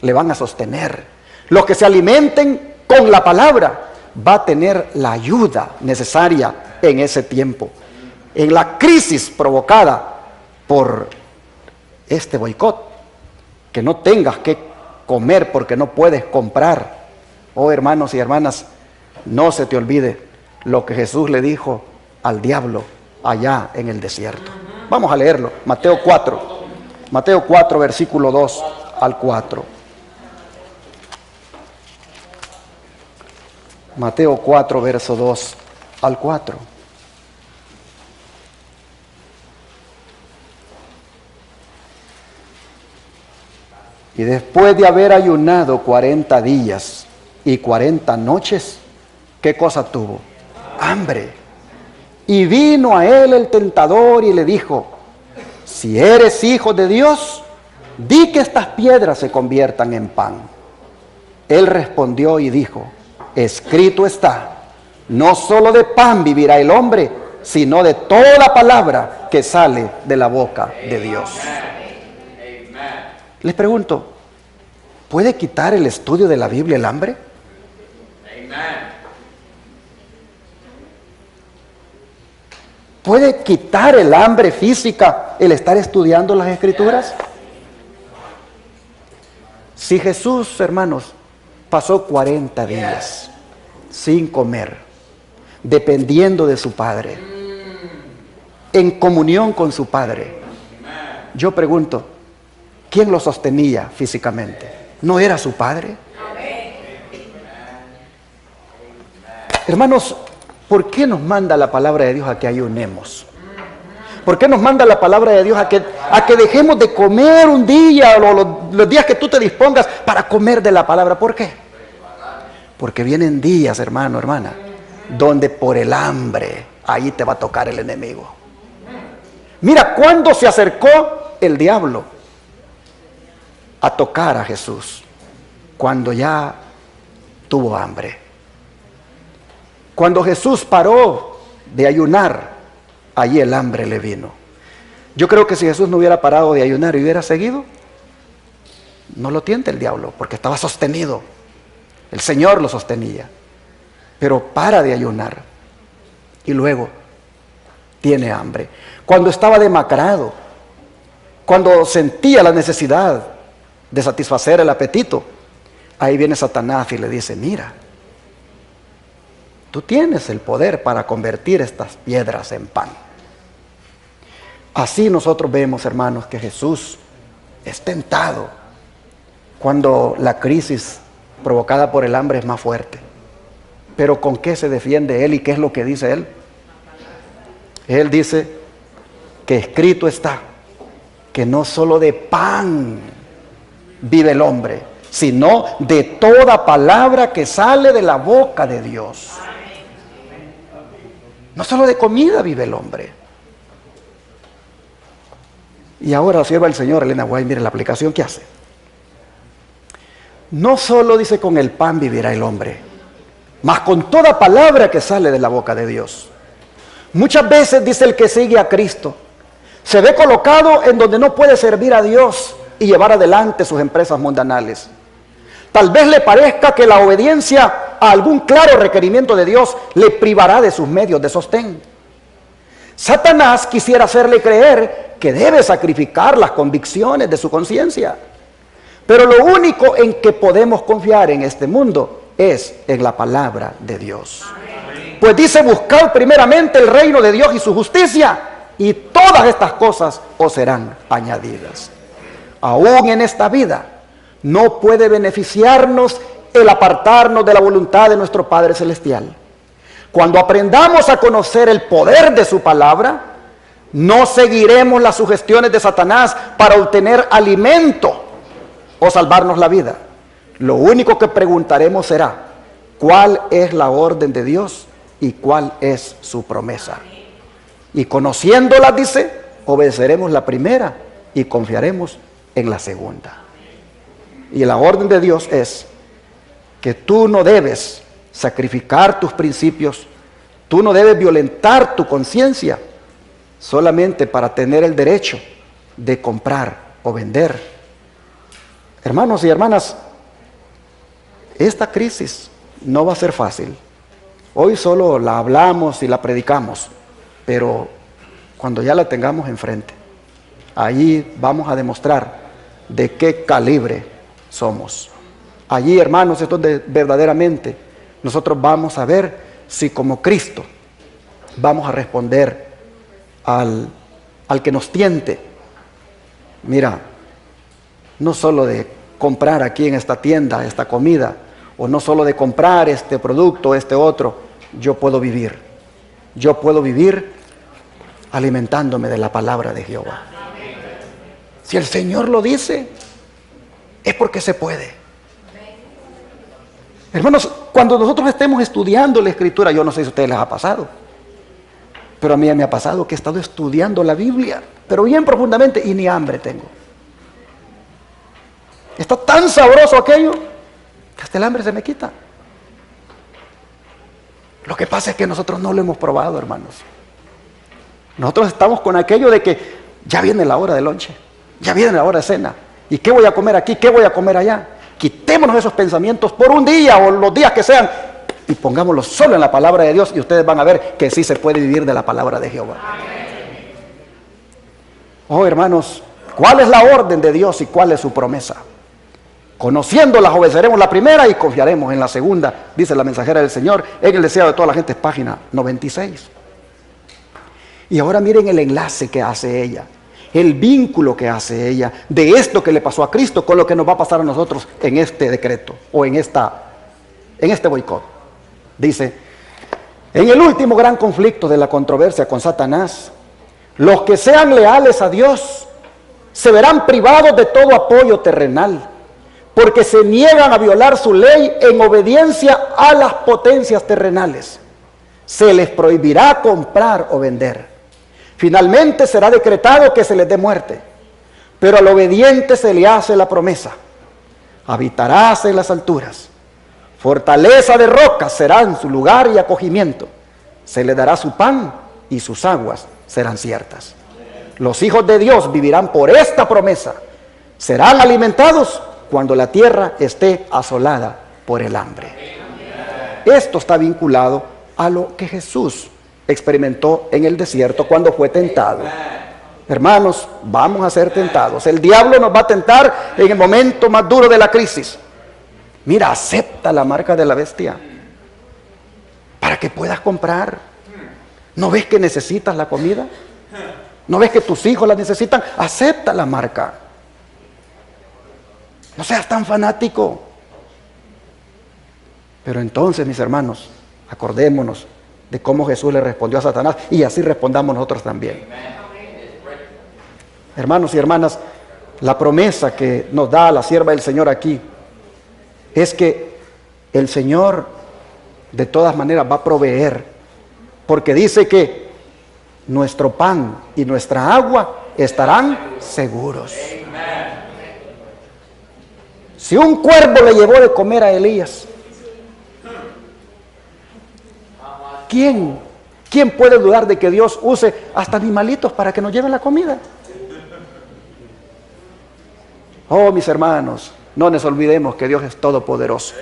le van a sostener. Los que se alimenten con la palabra va a tener la ayuda necesaria en ese tiempo. En la crisis provocada por este boicot, que no tengas que comer porque no puedes comprar. Oh, hermanos y hermanas, no se te olvide lo que Jesús le dijo al diablo allá en el desierto. Vamos a leerlo, Mateo 4, versículo 2 al 4. Mateo 4, verso 2 al 4. Y después de haber ayunado 40 días y 40 noches, ¿qué cosa tuvo? Hambre. Y vino a él el tentador y le dijo: si eres hijo de Dios, di que estas piedras se conviertan en pan. Él respondió y dijo: escrito está, no solo de pan vivirá el hombre, sino de toda palabra que sale de la boca de Dios. Les pregunto, ¿puede quitar el estudio de la Biblia el hambre? ¿Puede quitar el hambre física el estar estudiando las Escrituras? Si Jesús, hermanos, pasó 40 días sin comer, dependiendo de su Padre, en comunión con su Padre, yo pregunto, ¿quién lo sostenía físicamente? ¿No era su Padre? Hermanos, ¿por qué nos manda la palabra de Dios a que ayunemos? ¿Por qué nos manda la palabra de Dios a que dejemos de comer un día o los días que tú te dispongas para comer de la palabra? ¿Por qué? Porque vienen días, hermano, hermana, donde por el hambre ahí te va a tocar el enemigo. Mira cuándo se acercó el diablo a tocar a Jesús, cuando ya tuvo hambre. Cuando Jesús paró de ayunar, allí el hambre le vino. Yo creo que si Jesús no hubiera parado de ayunar y hubiera seguido, no lo tienta el diablo, porque estaba sostenido. El Señor lo sostenía. Pero para de ayunar y luego tiene hambre. Cuando estaba demacrado, cuando sentía la necesidad de satisfacer el apetito, ahí viene Satanás y le dice: mira, tú tienes el poder para convertir estas piedras en pan. Así nosotros vemos, hermanos, que Jesús es tentado cuando la crisis provocada por el hambre es más fuerte. Pero ¿con qué se defiende él y qué es lo que dice él? Él dice que escrito está que no solo de pan vive el hombre, sino de toda palabra que sale de la boca de Dios. No solo de comida vive el hombre. Y ahora sirva el Señor, Elena White, mire la aplicación que hace. No solo dice con el pan vivirá el hombre, mas con toda palabra que sale de la boca de Dios. Muchas veces, dice el que sigue a Cristo, se ve colocado en donde no puede servir a Dios y llevar adelante sus empresas mundanales. Tal vez le parezca que la obediencia a algún claro requerimiento de Dios le privará de sus medios de sostén. Satanás quisiera hacerle creer que debe sacrificar las convicciones de su conciencia. Pero lo único en que podemos confiar en este mundo es en la palabra de Dios. Pues dice: buscad primeramente el reino de Dios y su justicia, y todas estas cosas os serán añadidas. Aún en esta vida no puede beneficiarnos el apartarnos de la voluntad de nuestro Padre Celestial. Cuando aprendamos a conocer el poder de su palabra, no seguiremos las sugestiones de Satanás para obtener alimento o salvarnos la vida. Lo único que preguntaremos será: ¿cuál es la orden de Dios y cuál es su promesa? Y conociéndolas, dice, obedeceremos la primera y confiaremos en la segunda. Y la orden de Dios es que tú no debes sacrificar tus principios, tú no debes violentar tu conciencia solamente para tener el derecho de comprar o vender. Hermanos y hermanas, esta crisis no va a ser fácil. Hoy solo la hablamos y la predicamos, pero cuando ya la tengamos enfrente, allí vamos a demostrar de qué calibre somos. Allí, hermanos, es donde verdaderamente nosotros vamos a ver si como Cristo vamos a responder al que nos tiente. Mira, no solo de comprar aquí en esta tienda esta comida, o no solo de comprar este producto, este otro, yo puedo vivir. Yo puedo vivir alimentándome de la palabra de Jehová. Si el Señor lo dice, es porque se puede. Hermanos, cuando nosotros estemos estudiando la Escritura, yo no sé si a ustedes les ha pasado, pero a mí me ha pasado que he estado estudiando la Biblia, pero bien profundamente, y ni hambre tengo. Está tan sabroso aquello que hasta el hambre se me quita. Lo que pasa es que nosotros no lo hemos probado, hermanos. Nosotros estamos con aquello de que ya viene la hora de lonche, ya viene la hora de cena, ¿y qué voy a comer aquí? ¿Qué voy a comer allá? Quitémonos esos pensamientos por un día o los días que sean y pongámoslos solo en la palabra de Dios, y ustedes van a ver que sí se puede vivir de la palabra de Jehová. Oh, hermanos, ¿cuál es la orden de Dios y cuál es su promesa? Conociéndolas, obedeceremos la primera y confiaremos en la segunda, dice la mensajera del Señor en el deseo de toda la gente, página 96. Y ahora miren el enlace que hace ella, el vínculo que hace ella de esto que le pasó a Cristo con lo que nos va a pasar a nosotros en este decreto o en este boicot. Dice: en el último gran conflicto de la controversia con Satanás, los que sean leales a Dios se verán privados de todo apoyo terrenal, porque se niegan a violar su ley en obediencia a las potencias terrenales. Se les prohibirá comprar o vender. Finalmente será decretado que se les dé muerte, pero al obediente se le hace la promesa: habitarás en las alturas, fortaleza de roca será en su lugar y acogimiento, se les dará su pan y sus aguas serán ciertas. Los hijos de Dios vivirán por esta promesa. Serán alimentados cuando la tierra esté asolada por el hambre. Esto está vinculado a lo que Jesús experimentó en el desierto cuando fue tentado. Hermanos, vamos a ser tentados. El diablo nos va a tentar en el momento más duro de la crisis. Mira, acepta la marca de la bestia para que puedas comprar. ¿No ves que necesitas la comida? ¿No ves que tus hijos la necesitan? Acepta la marca. No seas tan fanático. Pero entonces, mis hermanos, acordémonos de cómo Jesús le respondió a Satanás y así respondamos nosotros también. Hermanos y hermanas, la promesa que nos da la sierva del Señor aquí es que el Señor de todas maneras va a proveer, porque dice que nuestro pan y nuestra agua estarán seguros. Si un cuervo le llevó de comer a Elías, ¿quién puede dudar de que Dios use hasta animalitos para que nos lleven la comida? Oh, mis hermanos, no nos olvidemos que Dios es todopoderoso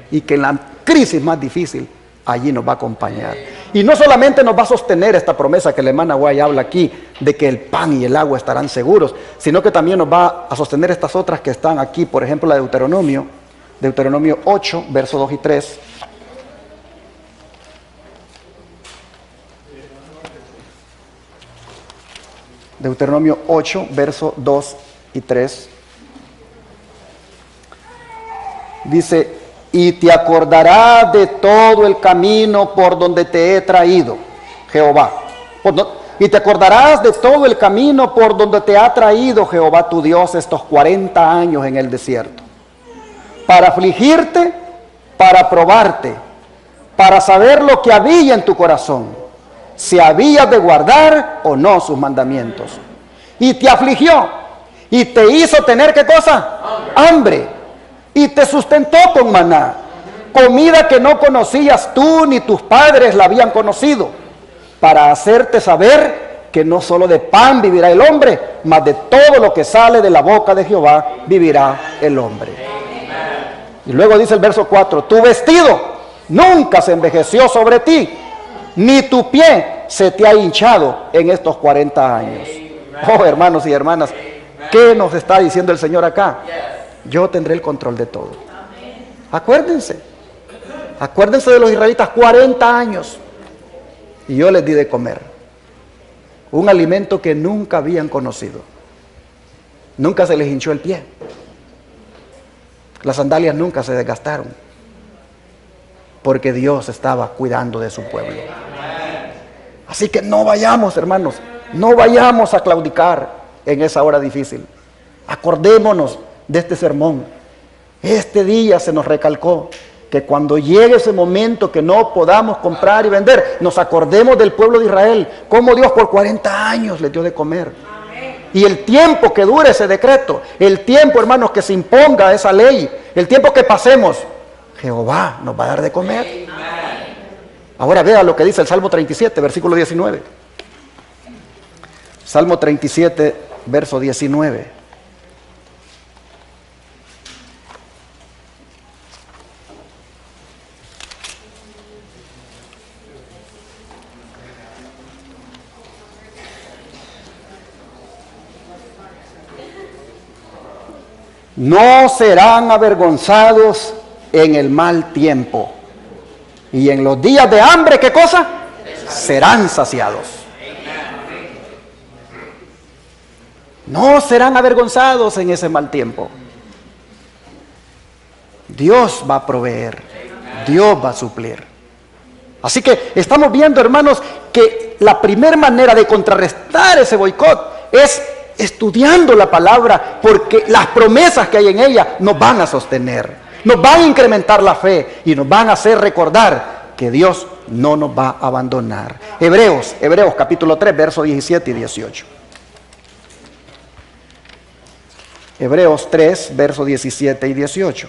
y que en la crisis más difícil allí nos va a acompañar. Y no solamente nos va a sostener esta promesa que el hermano Guay habla aquí, de que el pan y el agua estarán seguros, sino que también nos va a sostener estas otras que están aquí, por ejemplo la de Deuteronomio 8, versos 2 y 3. Deuteronomio 8, versos 2 y 3. Dice: y te acordarás de todo el camino por donde te he traído, Jehová. Y te acordarás de todo el camino por donde te ha traído Jehová tu Dios estos 40 años en el desierto, para afligirte, para probarte, para saber lo que había en tu corazón, si habías de guardar o no sus mandamientos. Y te afligió, y te hizo tener, ¿qué cosa? Hambre. Y te sustentó con maná, comida que no conocías tú ni tus padres la habían conocido, para hacerte saber que no solo de pan vivirá el hombre, mas de todo lo que sale de la boca de Jehová vivirá el hombre. Y luego dice el verso 4: tu vestido nunca se envejeció sobre ti, ni tu pie se te ha hinchado en estos 40 años. Oh, hermanos y hermanas, ¿qué nos está diciendo el Señor acá? Yo tendré el control de todo. Acuérdense de los israelitas, 40 años. Y yo les di de comer un alimento que nunca habían conocido. Nunca se les hinchó el pie. Las sandalias nunca se desgastaron. Porque Dios estaba cuidando de su pueblo. Así que no vayamos, hermanos, no vayamos a claudicar en esa hora difícil. Acordémonos de este sermón. Este día se nos recalcó que cuando llegue ese momento que no podamos comprar y vender, nos acordemos del pueblo de Israel, cómo Dios por 40 años les dio de comer. Y el tiempo que dure ese decreto, el tiempo, hermanos, que se imponga esa ley, el tiempo que pasemos, Jehová nos va a dar de comer. Ahora vea lo que dice el Salmo 37, versículo 19. Salmo 37, verso 19. No serán avergonzados en el mal tiempo, y en los días de hambre, ¿qué cosa? Serán saciados. No serán avergonzados en ese mal tiempo. Dios va a proveer, Dios va a suplir. Así que estamos viendo, hermanos, que la primera manera de contrarrestar ese boicot es estudiando la palabra, porque las promesas que hay en ella nos van a sostener, nos van a incrementar la fe y nos van a hacer recordar que Dios no nos va a abandonar. Hebreos capítulo 3, versos 17 y 18. Hebreos 3, versos 17 y 18.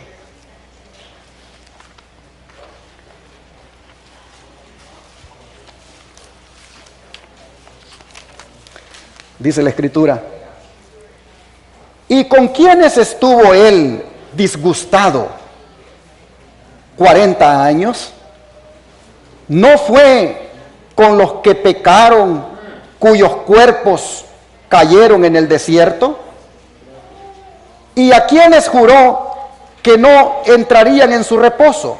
dice la Escritura. ¿Y con quiénes estuvo él disgustado 40 años? ¿No fue con los que pecaron, cuyos cuerpos cayeron en el desierto? ¿Y a quienes juró que no entrarían en su reposo,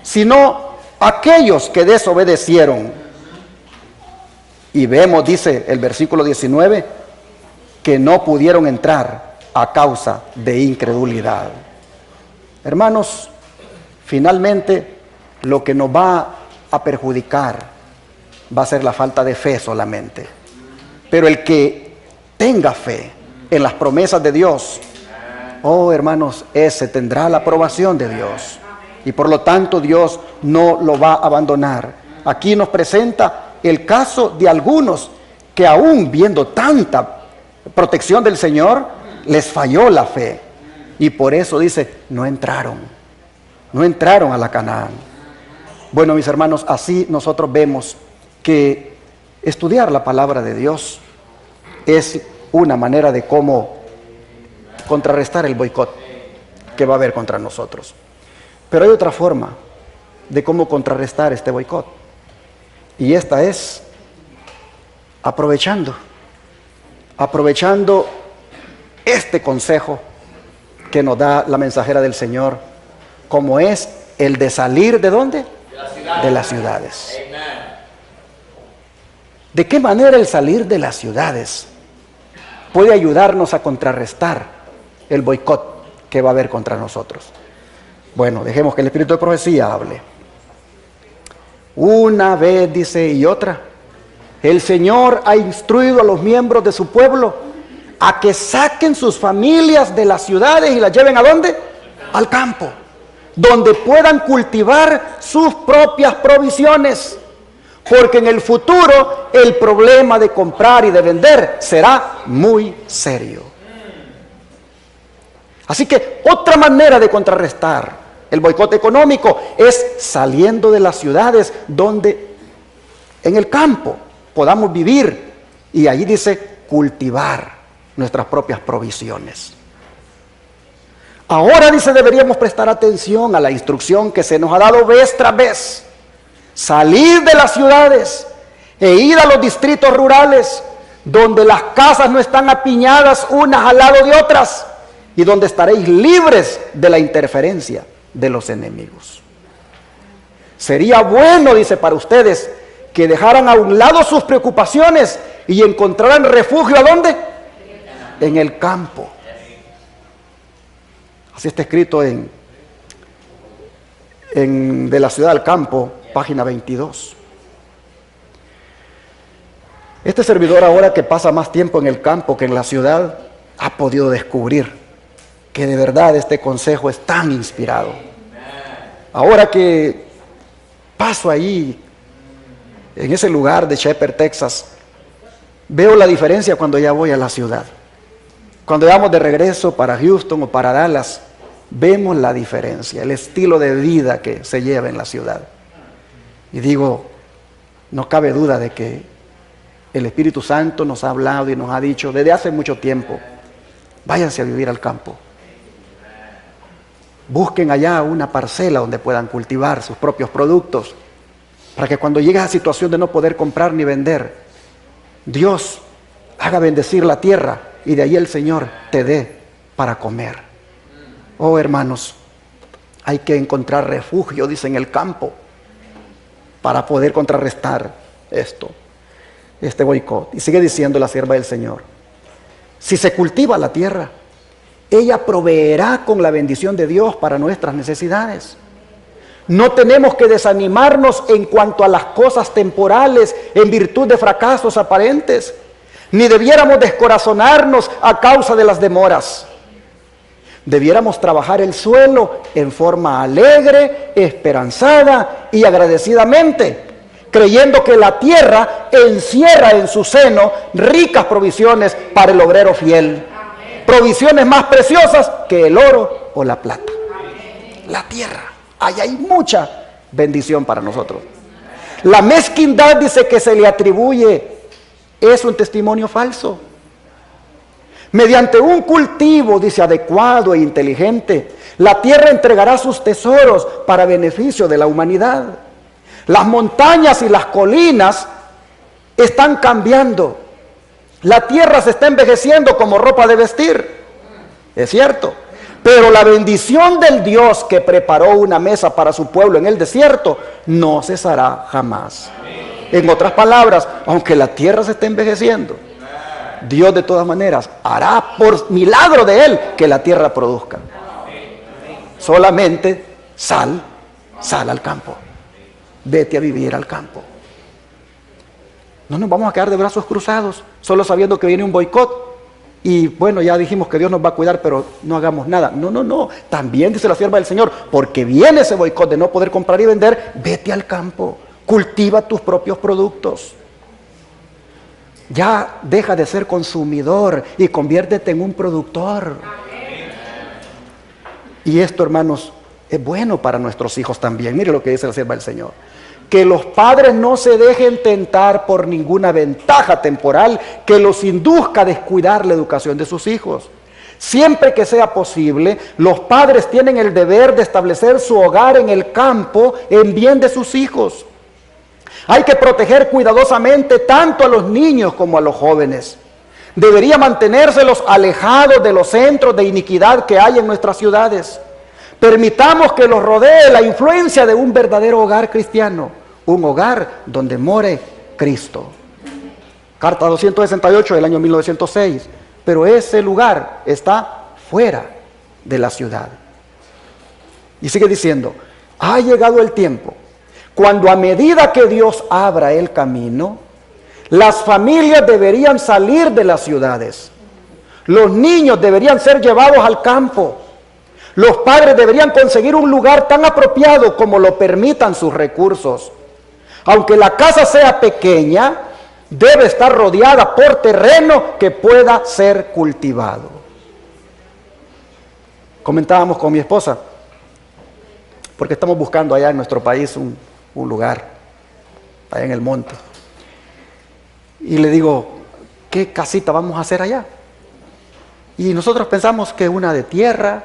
sino aquellos que desobedecieron? Y vemos, dice el versículo 19, que no pudieron entrar a causa de incredulidad. Hermanos, finalmente lo que nos va a perjudicar va a ser la falta de fe solamente. Pero el que tenga fe en las promesas de Dios, oh hermanos, ese tendrá la aprobación de Dios. Y por lo tanto Dios no lo va a abandonar. Aquí nos presenta el caso de algunos que aún viendo tanta protección del Señor, les falló la fe. Y por eso dice, no entraron a la Canaán. Bueno, mis hermanos, así nosotros vemos que estudiar la palabra de Dios es una manera de cómo contrarrestar el boicot que va a haber contra nosotros. Pero hay otra forma de cómo contrarrestar este boicot. Y esta es aprovechando este consejo que nos da la mensajera del Señor, como es el de salir ¿de dónde? De las ciudades. ¿De qué manera el salir de las ciudades puede ayudarnos a contrarrestar el boicot que va a haber contra nosotros? Bueno, dejemos que el Espíritu de Profecía hable. Una vez, dice, y otra, el Señor ha instruido a los miembros de su pueblo a que saquen sus familias de las ciudades y las lleven ¿a dónde? Al campo, donde puedan cultivar sus propias provisiones, porque en el futuro el problema de comprar y de vender será muy serio. Así que otra manera de contrarrestar el boicot económico es saliendo de las ciudades, donde en el campo podamos vivir y allí dice cultivar nuestras propias provisiones. Ahora dice deberíamos prestar atención a la instrucción que se nos ha dado vez tras vez. Salir de las ciudades e ir a los distritos rurales, donde las casas no están apiñadas unas al lado de otras y donde estaréis libres de la interferencia de los enemigos. Sería bueno, dice, para ustedes que dejaran a un lado sus preocupaciones y encontraran refugio ¿a dónde? En el campo. Así está escrito en De la ciudad al campo, página 22. Este servidor, ahora que pasa más tiempo en el campo que en la ciudad, ha podido descubrir que de verdad este consejo es tan inspirado. Ahora que paso ahí, en ese lugar de Shepherd, Texas, veo la diferencia cuando ya voy a la ciudad. Cuando vamos de regreso para Houston o para Dallas, vemos la diferencia, el estilo de vida que se lleva en la ciudad. Y digo, no cabe duda de que el Espíritu Santo nos ha hablado y nos ha dicho desde hace mucho tiempo, váyanse a vivir al campo. Busquen allá una parcela donde puedan cultivar sus propios productos, para que cuando llegue a la situación de no poder comprar ni vender, Dios haga bendecir la tierra y de ahí el Señor te dé para comer. Oh hermanos, hay que encontrar refugio, dice, en el campo, para poder contrarrestar este boicot. Y sigue diciendo la sierva del Señor, si se cultiva la tierra, ella proveerá con la bendición de Dios para nuestras necesidades. No tenemos que desanimarnos en cuanto a las cosas temporales en virtud de fracasos aparentes, ni debiéramos descorazonarnos a causa de las demoras. Debiéramos trabajar el suelo en forma alegre, esperanzada y agradecidamente, creyendo que la tierra encierra en su seno ricas provisiones para el obrero fiel. Provisiones más preciosas que el oro o la plata. La tierra, ahí hay mucha bendición para nosotros. La mezquindad, dice, que se le atribuye es un testimonio falso. Mediante un cultivo, dice, adecuado e inteligente, la tierra entregará sus tesoros para beneficio de la humanidad. Las montañas y las colinas están cambiando. La tierra se está envejeciendo como ropa de vestir. Es cierto. Pero la bendición del Dios que preparó una mesa para su pueblo en el desierto no cesará jamás. En otras palabras, aunque la tierra se esté envejeciendo, Dios de todas maneras hará por milagro de Él que la tierra produzca. Solamente sal al campo. Vete a vivir al campo. No nos vamos a quedar de brazos cruzados, solo sabiendo que viene un boicot. Y bueno, ya dijimos que Dios nos va a cuidar, pero no hagamos nada. No. También dice la sierva del Señor, porque viene ese boicot de no poder comprar y vender, vete al campo. Cultiva tus propios productos. Ya deja de ser consumidor y conviértete en un productor. Y esto, hermanos, es bueno para nuestros hijos también. Mire lo que dice la sierva del Señor. Que los padres no se dejen tentar por ninguna ventaja temporal que los induzca a descuidar la educación de sus hijos. Siempre que sea posible, los padres tienen el deber de establecer su hogar en el campo en bien de sus hijos. Hay que proteger cuidadosamente tanto a los niños como a los jóvenes. Debería mantenérselos alejados de los centros de iniquidad que hay en nuestras ciudades. Permitamos que los rodee la influencia de un verdadero hogar cristiano, un hogar donde more Cristo. Carta 268 del año 1906. Pero ese lugar está fuera de la ciudad. Y sigue diciendo, ha llegado el tiempo cuando a medida que Dios abra el camino, las familias deberían salir de las ciudades. Los niños deberían ser llevados al campo. Los padres deberían conseguir un lugar tan apropiado como lo permitan sus recursos. Aunque la casa sea pequeña, debe estar rodeada por terreno que pueda ser cultivado. Comentábamos con mi esposa, porque estamos buscando allá en nuestro país un lugar, allá en el monte. Y le digo, ¿qué casita vamos a hacer allá? Y nosotros pensamos que una de tierra,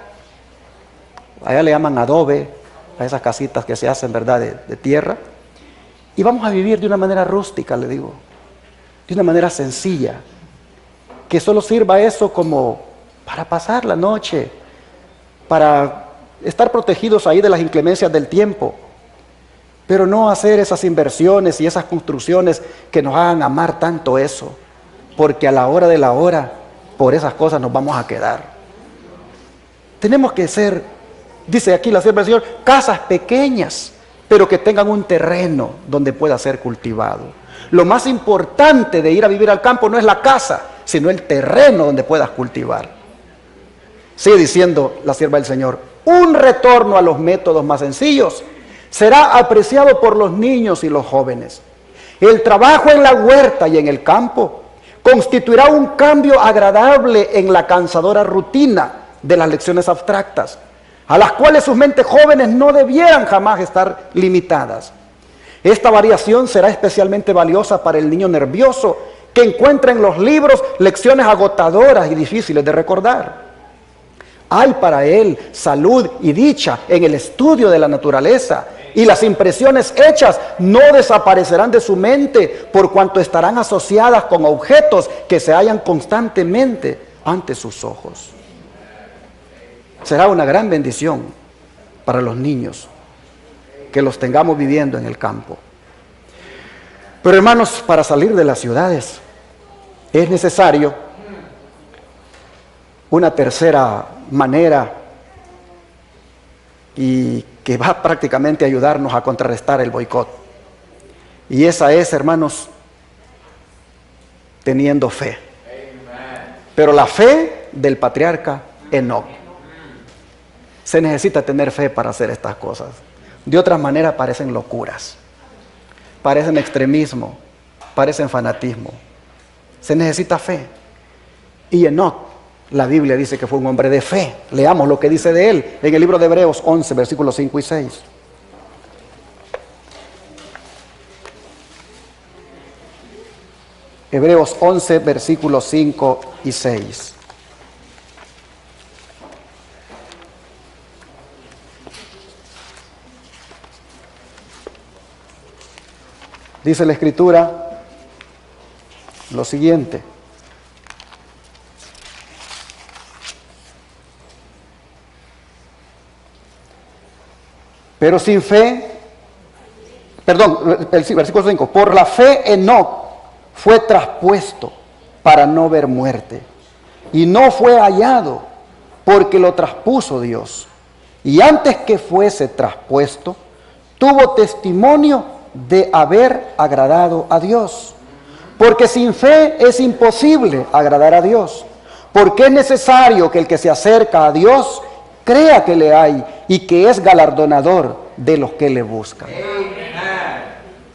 allá le llaman adobe, a esas casitas que se hacen, ¿verdad?, de tierra. Y vamos a vivir de una manera rústica, le digo, de una manera sencilla, que solo sirva eso como para pasar la noche, para estar protegidos ahí de las inclemencias del tiempo, pero no hacer esas inversiones y esas construcciones que nos hagan amar tanto eso, porque a la hora de la hora, por esas cosas nos vamos a quedar. Tenemos que ser, dice aquí la sierva del Señor, casas pequeñas, pero que tengan un terreno donde pueda ser cultivado. Lo más importante de ir a vivir al campo no es la casa, sino el terreno donde puedas cultivar. Sigue diciendo la sierva del Señor, un retorno a los métodos más sencillos será apreciado por los niños y los jóvenes. El trabajo en la huerta y en el campo constituirá un cambio agradable en la cansadora rutina de las lecciones abstractas, a las cuales sus mentes jóvenes no debieran jamás estar limitadas. Esta variación será especialmente valiosa para el niño nervioso que encuentra en los libros lecciones agotadoras y difíciles de recordar. Hay para él salud y dicha en el estudio de la naturaleza, y las impresiones hechas no desaparecerán de su mente por cuanto estarán asociadas con objetos que se hallan constantemente ante sus ojos. Será una gran bendición para los niños que los tengamos viviendo en el campo. Pero hermanos, para salir de las ciudades es necesario una tercera manera y que va prácticamente a ayudarnos a contrarrestar el boicot. Y esa es, hermanos, teniendo fe. Pero la fe del patriarca Enoc. Se necesita tener fe para hacer estas cosas. De otra manera parecen locuras, parecen extremismo, parecen fanatismo. Se necesita fe. Y Enoc, la Biblia dice que fue un hombre de fe. Leamos lo que dice de él en el libro de Hebreos 11, versículos 5 y 6. Hebreos 11, versículos 5 y 6. Dice la Escritura lo siguiente. Pero sin fe, el versículo 5, por la fe Enoc fue traspuesto para no ver muerte, y no fue hallado porque lo traspuso Dios. Y antes que fuese traspuesto, tuvo testimonio de haber agradado a Dios. Porque sin fe es imposible agradar a Dios, porque es necesario que el que se acerca a Dios crea que le hay y que es galardonador de los que le buscan.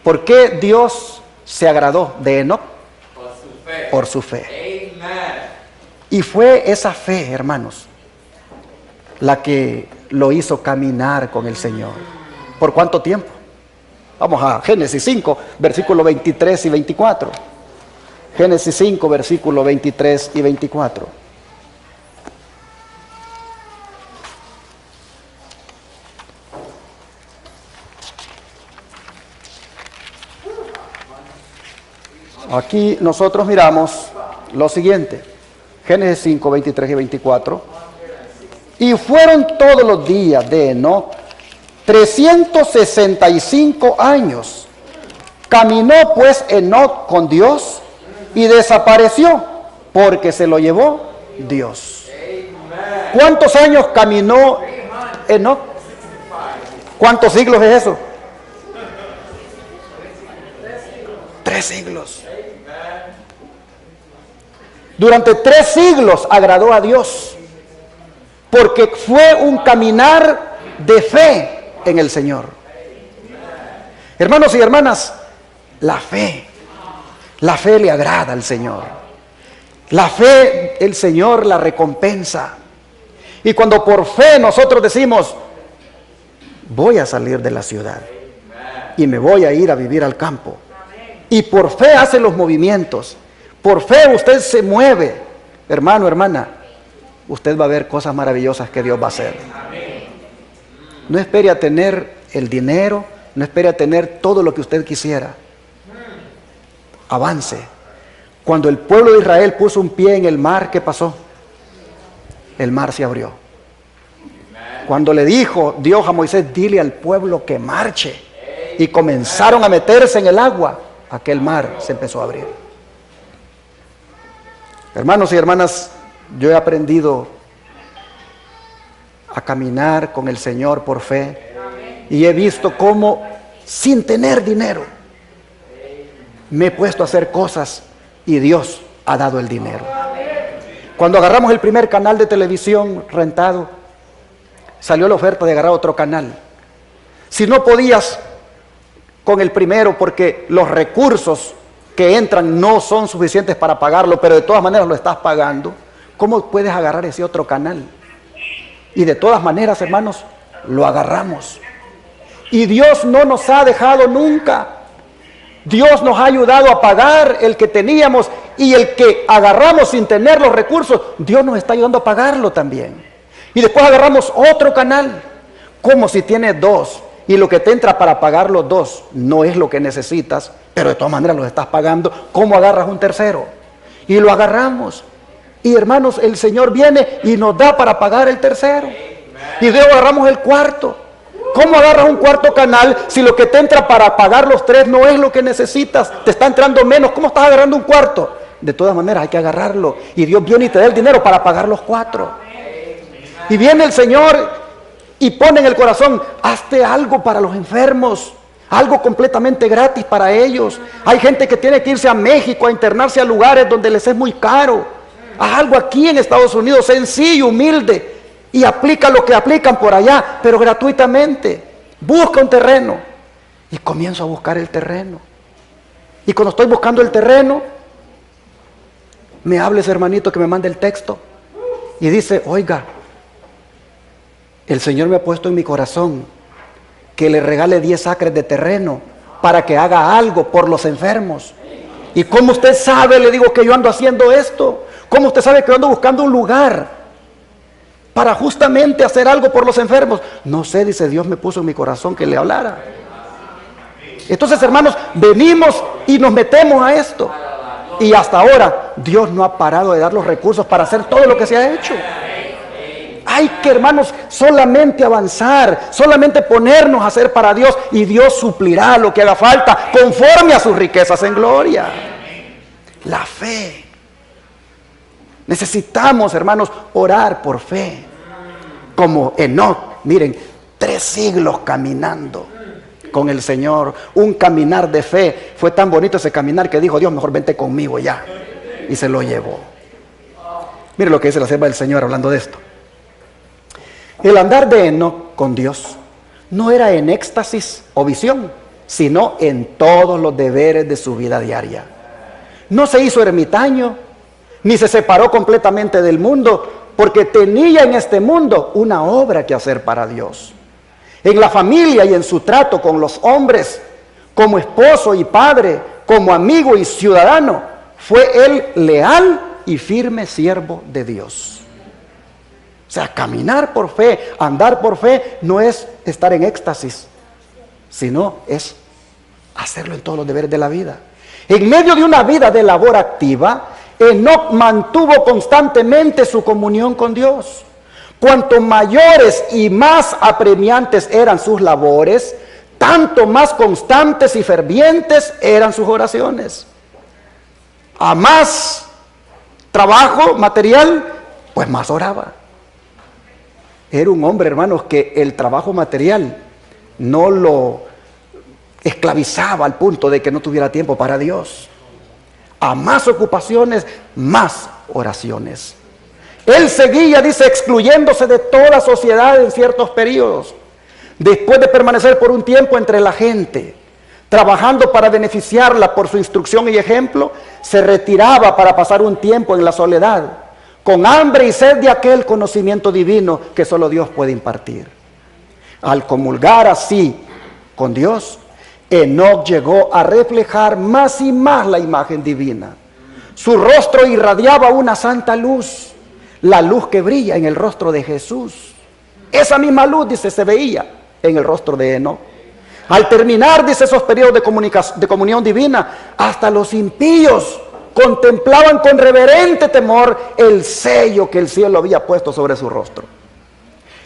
¿Por qué Dios se agradó de Enoc? Por su fe. Y fue esa fe, hermanos, la que lo hizo caminar con el Señor. ¿Por cuánto tiempo? Vamos a Génesis 5, versículos 23 y 24. Génesis 5, versículos 23 y 24. Aquí nosotros miramos lo siguiente. Génesis 5, 23 y 24. Y fueron todos los días de Enoc 365 años. Caminó pues Enoc con Dios y desapareció porque se lo llevó Dios. ¿Cuántos años caminó Enoc? ¿Cuántos siglos es eso? 3 siglos. Durante 3 siglos agradó a Dios, porque fue un caminar de fe en el Señor. Hermanos y hermanas, la fe le agrada al Señor. La fe, el Señor la recompensa. Y cuando por fe nosotros decimos, voy a salir de la ciudad y me voy a ir a vivir al campo, y por fe hace los movimientos, por fe usted se mueve, hermano, hermana, usted va a ver cosas maravillosas que Dios va a hacer. No espere a tener el dinero, no espere a tener todo lo que usted quisiera. Avance. Cuando el pueblo de Israel puso un pie en el mar, ¿qué pasó? El mar se abrió. Cuando le dijo Dios a Moisés, dile al pueblo que marche, y comenzaron a meterse en el agua, aquel mar se empezó a abrir. Hermanos y hermanas, yo he aprendido a caminar con el Señor por fe, y he visto cómo sin tener dinero me he puesto a hacer cosas y Dios ha dado el dinero. Cuando agarramos el primer canal de televisión rentado, salió la oferta de agarrar otro canal. Si no podías con el primero porque los recursos que entran no son suficientes para pagarlo, pero de todas maneras lo estás pagando, ¿cómo puedes agarrar ese otro canal? Y de todas maneras, hermanos, lo agarramos. Y Dios no nos ha dejado nunca. Dios nos ha ayudado a pagar el que teníamos, y el que agarramos sin tener los recursos, Dios nos está ayudando a pagarlo también. Y después agarramos otro canal, como si tienes 2, y lo que te entra para pagar los 2 no es lo que necesitas, pero de todas maneras los estás pagando. ¿Cómo agarras un tercero? Y lo agarramos. Y hermanos, el Señor viene y nos da para pagar el tercero. Y luego agarramos el cuarto. ¿Cómo agarras un cuarto canal si lo que te entra para pagar los 3 no es lo que necesitas? Te está entrando menos. ¿Cómo estás agarrando un cuarto? De todas maneras hay que agarrarlo. Y Dios viene y te da el dinero para pagar los 4. Y viene el Señor y pone en el corazón, hazte algo para los enfermos. Algo completamente gratis para ellos. Hay gente que tiene que irse a México a internarse a lugares donde les es muy caro. Haz algo aquí en Estados Unidos, sencillo, humilde, y aplica lo que aplican por allá, pero gratuitamente. Busca un terreno. Y comienzo a buscar el terreno. Y cuando estoy buscando el terreno, me habla ese hermanito que me manda el texto y dice, oiga, el Señor me ha puesto en mi corazón que le regale 10 acres de terreno para que haga algo por los enfermos. ¿Y cómo usted sabe? Le digo, que yo ando haciendo esto. ¿Cómo usted sabe que yo ando buscando un lugar para justamente hacer algo por los enfermos? No sé, dice, Dios me puso en mi corazón que le hablara. Entonces, hermanos, venimos y nos metemos a esto. Y hasta ahora Dios no ha parado de dar los recursos para hacer todo lo que se ha hecho. Hay que, hermanos, solamente avanzar, solamente ponernos a hacer para Dios, y Dios suplirá lo que haga falta conforme a sus riquezas en gloria. La fe. Necesitamos, hermanos, orar por fe. Como Enoc, miren, 3 siglos caminando con el Señor, un caminar de fe. Fue tan bonito ese caminar que dijo: Dios, mejor vente conmigo ya. Y se lo llevó. Mire lo que dice la sierva del Señor hablando de esto. El andar de Enoc con Dios no era en éxtasis o visión, sino en todos los deberes de su vida diaria. No se hizo ermitaño, ni se separó completamente del mundo, porque tenía en este mundo una obra que hacer para Dios. En la familia y en su trato con los hombres, como esposo y padre, como amigo y ciudadano, fue él leal y firme siervo de Dios. O sea, caminar por fe, andar por fe, no es estar en éxtasis, sino es hacerlo en todos los deberes de la vida. En medio de una vida de labor activa, Enoc mantuvo constantemente su comunión con Dios. Cuanto mayores y más apremiantes eran sus labores, tanto más constantes y fervientes eran sus oraciones. A más trabajo material, pues más oraba. Era un hombre, hermanos, que el trabajo material no lo esclavizaba al punto de que no tuviera tiempo para Dios. A más ocupaciones, más oraciones. Él seguía, dice, excluyéndose de toda sociedad en ciertos periodos. Después de permanecer por un tiempo entre la gente, trabajando para beneficiarla por su instrucción y ejemplo, se retiraba para pasar un tiempo en la soledad, con hambre y sed de aquel conocimiento divino que solo Dios puede impartir. Al comulgar así con Dios, Enoc llegó a reflejar más y más la imagen divina. Su rostro irradiaba una santa luz, la luz que brilla en el rostro de Jesús. Esa misma luz, dice, se veía en el rostro de Enoc. Al terminar, dice, esos periodos de comunión divina, hasta los impíos contemplaban con reverente temor el sello que el cielo había puesto sobre su rostro.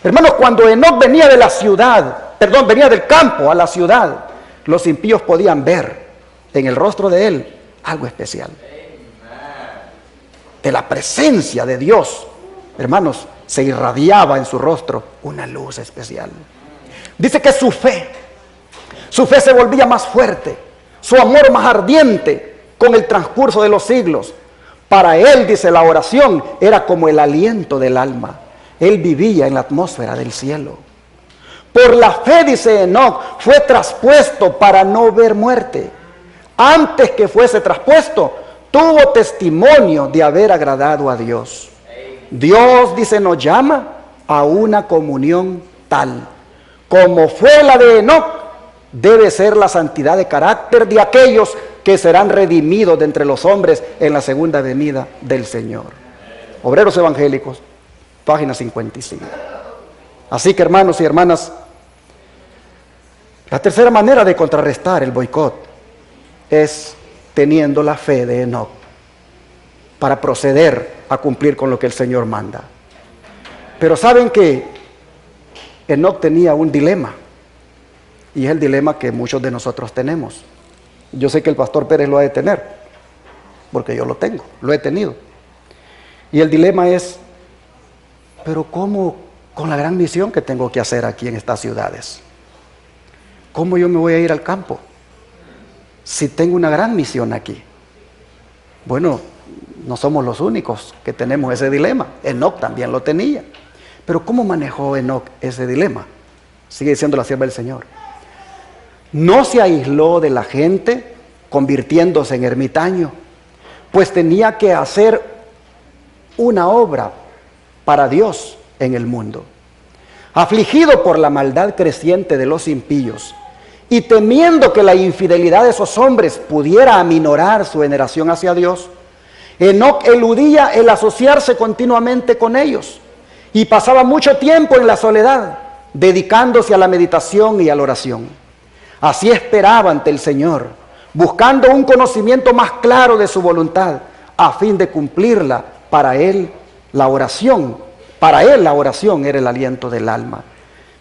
Hermanos, cuando Enoc venía de la ciudad, venía del campo a la ciudad, los impíos podían ver en el rostro de él algo especial. De la presencia de Dios, hermanos, se irradiaba en su rostro una luz especial. Dice que su fe se volvía más fuerte, su amor más ardiente con el transcurso de los siglos. Para él, dice, la oración era como el aliento del alma. Él vivía en la atmósfera del cielo. Por la fe, dice Enoc, fue traspuesto para no ver muerte. Antes que fuese traspuesto, tuvo testimonio de haber agradado a Dios. Dios, dice, nos llama a una comunión tal. Como fue la de Enoc, debe ser la santidad de carácter de aquellos que serán redimidos de entre los hombres en la segunda venida del Señor. Obreros Evangélicos, página 55. Así que, hermanos y hermanas, la tercera manera de contrarrestar el boicot es teniendo la fe de Enoc para proceder a cumplir con lo que el Señor manda. Pero saben que Enoc tenía un dilema, y es el dilema que muchos de nosotros tenemos. Yo sé que el pastor Pérez lo ha de tener, porque yo lo tengo, lo he tenido. Y el dilema es, pero ¿cómo con la gran misión que tengo que hacer aquí en estas ciudades? ¿Cómo yo me voy a ir al campo si tengo una gran misión aquí? Bueno, no somos los únicos que tenemos ese dilema. Enoc también lo tenía. Pero ¿cómo manejó Enoc ese dilema? Sigue diciendo la sierva del Señor. No se aisló de la gente convirtiéndose en ermitaño, pues tenía que hacer una obra para Dios en el mundo. Afligido por la maldad creciente de los impíos y temiendo que la infidelidad de esos hombres pudiera aminorar su veneración hacia Dios, Enoc eludía el asociarse continuamente con ellos y pasaba mucho tiempo en la soledad, dedicándose a la meditación y a la oración. Así esperaba ante el Señor, buscando un conocimiento más claro de su voluntad, a fin de cumplirla. Para él la oración era el aliento del alma.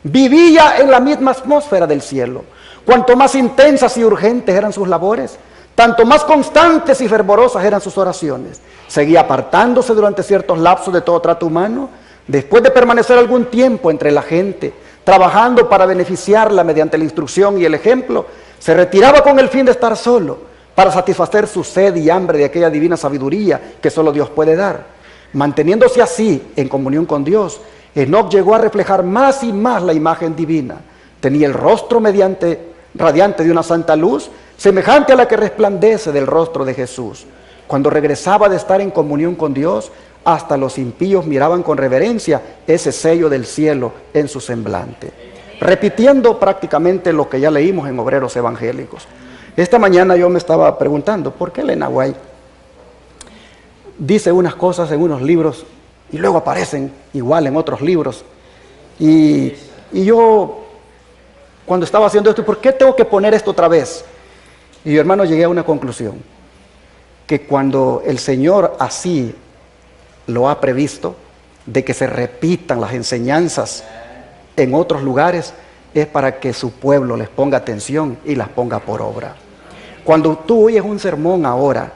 Vivía en la misma atmósfera del cielo. Cuanto más intensas y urgentes eran sus labores, tanto más constantes y fervorosas eran sus oraciones. Seguía apartándose durante ciertos lapsos de todo trato humano. Después de permanecer algún tiempo entre la gente, trabajando para beneficiarla mediante la instrucción y el ejemplo, se retiraba con el fin de estar solo, para satisfacer su sed y hambre de aquella divina sabiduría que solo Dios puede dar. Manteniéndose así en comunión con Dios, Enoc llegó a reflejar más y más la imagen divina. Tenía el rostro radiante de una santa luz, semejante a la que resplandece del rostro de Jesús. Cuando regresaba de estar en comunión con Dios, hasta los impíos miraban con reverencia ese sello del cielo en su semblante. Repitiendo prácticamente lo que ya leímos en Obreros Evangélicos. Esta mañana yo me estaba preguntando, ¿por qué Elena White dice unas cosas en unos libros y luego aparecen igual en otros libros? Y yo, cuando estaba haciendo esto, ¿por qué tengo que poner esto otra vez? Y yo, hermano, llegué a una conclusión, que cuando el Señor así lo ha previsto, de que se repitan las enseñanzas en otros lugares, es para que su pueblo les ponga atención y las ponga por obra. Cuando tú oyes un sermón ahora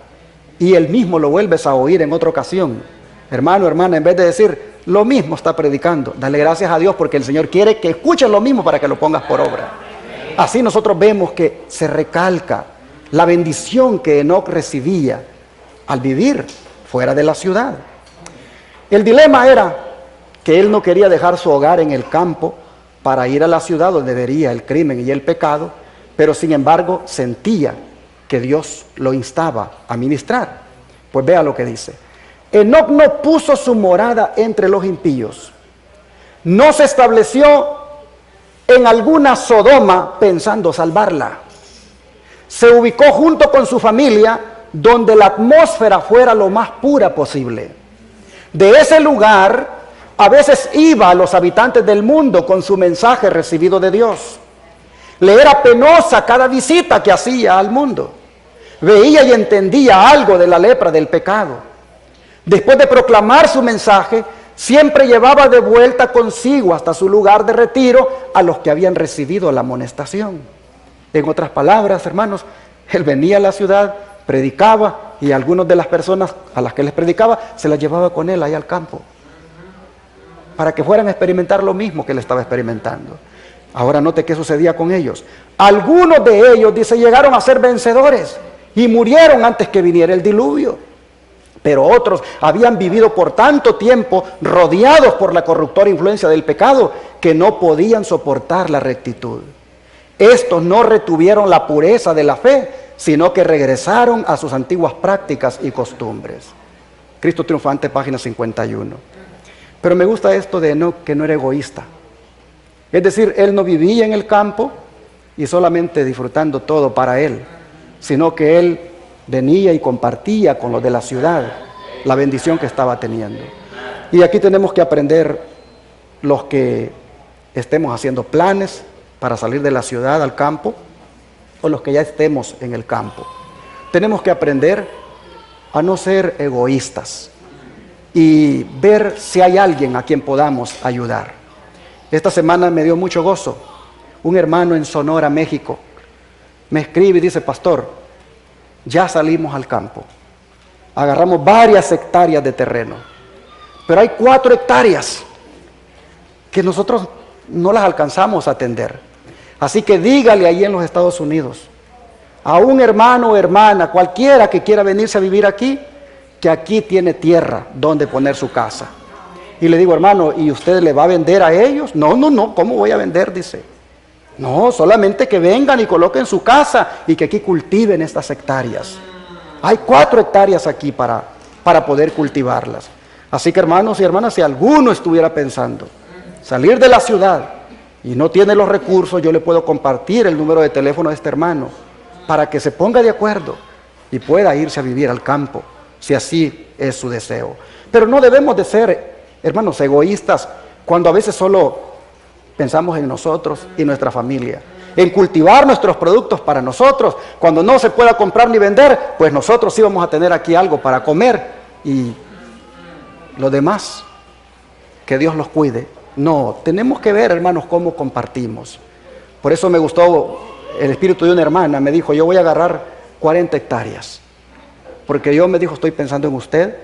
y el mismo lo vuelves a oír en otra ocasión, hermano, hermana, en vez de decir lo mismo está predicando, dale gracias a Dios porque el Señor quiere que escuches lo mismo para que lo pongas por obra. Así nosotros vemos que se recalca la bendición que Enoc recibía al vivir fuera de la ciudad. El dilema era que él no quería dejar su hogar en el campo para ir a la ciudad donde vería el crimen y el pecado, pero sin embargo sentía que Dios lo instaba a ministrar. Pues vea lo que dice. Enoc no puso su morada entre los impíos, no se estableció en alguna Sodoma pensando salvarla. Se ubicó junto con su familia donde la atmósfera fuera lo más pura posible. De ese lugar a veces iba a los habitantes del mundo con su mensaje recibido de Dios. Le era penosa cada visita que hacía al mundo. Veía y entendía algo de la lepra del pecado. Después de proclamar su mensaje, siempre llevaba de vuelta consigo hasta su lugar de retiro a los que habían recibido la amonestación. En otras palabras, hermanos, él venía a la ciudad, predicaba y algunas de las personas a las que les predicaba se las llevaba con él ahí al campo para que fueran a experimentar lo mismo que él estaba experimentando. Ahora note qué sucedía con ellos. Algunos de ellos, dice, llegaron a ser vencedores y murieron antes que viniera el diluvio. Pero otros habían vivido por tanto tiempo rodeados por la corruptora influencia del pecado que no podían soportar la rectitud. Estos no retuvieron la pureza de la fe, sino que regresaron a sus antiguas prácticas y costumbres. Cristo Triunfante, página 51. Pero me gusta esto de Enoc, que no era egoísta. Es decir, él no vivía en el campo y solamente disfrutando todo para él, sino que él venía y compartía con los de la ciudad la bendición que estaba teniendo. Y aquí tenemos que aprender, los que estemos haciendo planes para salir de la ciudad al campo, o los que ya estemos en el campo. Tenemos que aprender a no ser egoístas y ver si hay alguien a quien podamos ayudar. Esta semana me dio mucho gozo. Un hermano en Sonora, México, me escribe y dice: pastor, ya salimos al campo, agarramos varias hectáreas de terreno, pero hay 4 hectáreas que nosotros no las alcanzamos a atender. Así que dígale ahí en los Estados Unidos a un hermano o hermana, cualquiera que quiera venirse a vivir aquí, que aquí tiene tierra donde poner su casa. Y le digo: hermano, ¿y usted le va a vender a ellos? No, ¿cómo voy a vender? Dice. No, solamente que vengan y coloquen su casa y que aquí cultiven estas hectáreas. Hay 4 hectáreas aquí para poder cultivarlas. Así que, hermanos y hermanas, si alguno estuviera pensando salir de la ciudad y no tiene los recursos, yo le puedo compartir el número de teléfono de este hermano para que se ponga de acuerdo y pueda irse a vivir al campo, si así es su deseo. Pero no debemos de ser, hermanos, egoístas cuando a veces solo pensamos en nosotros y nuestra familia. en cultivar nuestros productos para nosotros. Cuando no se pueda comprar ni vender, pues nosotros sí vamos a tener aquí algo para comer y lo demás, que Dios los cuide. No, tenemos que ver, hermanos, cómo compartimos. Por eso me gustó el espíritu de una hermana, me dijo, yo voy a agarrar 40 hectáreas, porque Dios me dijo, estoy pensando en usted,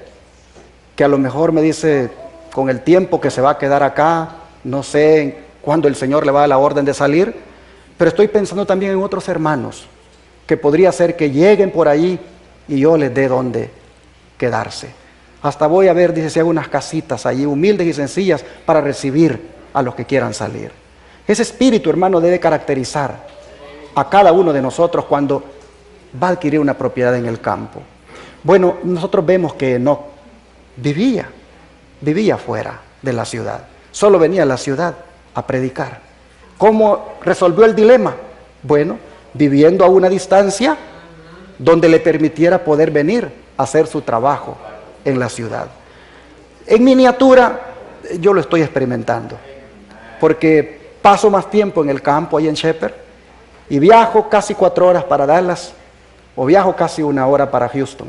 que a lo mejor me dice, con el tiempo que se va a quedar acá, no sé cuándo el Señor le va a dar la orden de salir, pero estoy pensando también en otros hermanos, que podría ser que lleguen por ahí y yo les dé dónde quedarse. Hasta voy a ver, dice, si hago unas casitas allí, humildes y sencillas, para recibir a los que quieran salir. Ese espíritu, hermano, debe caracterizar a cada uno de nosotros cuando va a adquirir una propiedad en el campo. Bueno, nosotros vemos que Enoc vivía fuera de la ciudad. Solo venía a la ciudad a predicar. ¿Cómo resolvió el dilema? Bueno, viviendo a una distancia donde le permitiera poder venir a hacer su trabajo en la ciudad. En miniatura, yo lo estoy experimentando, porque paso más tiempo en el campo, ahí en Shepherd, y viajo casi 4 horas para Dallas, o viajo casi 1 hora para Houston,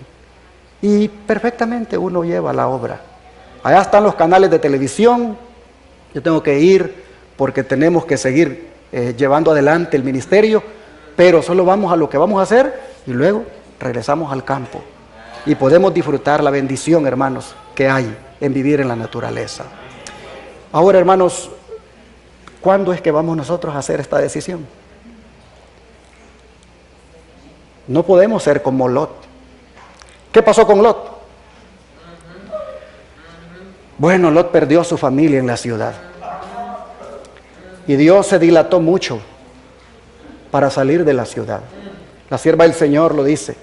y perfectamente uno lleva la obra. Allá están los canales de televisión, yo tengo que ir porque tenemos que seguir llevando adelante el ministerio, pero solo vamos a lo que vamos a hacer y luego regresamos al campo. Y podemos disfrutar la bendición, hermanos, que hay en vivir en la naturaleza. Ahora, hermanos, ¿cuándo es que vamos nosotros a hacer esta decisión? No podemos ser como Lot. ¿Qué pasó con Lot? Bueno, Lot perdió a su familia en la ciudad. Y Dios se dilató mucho para salir de la ciudad. La sierva del Señor lo dice.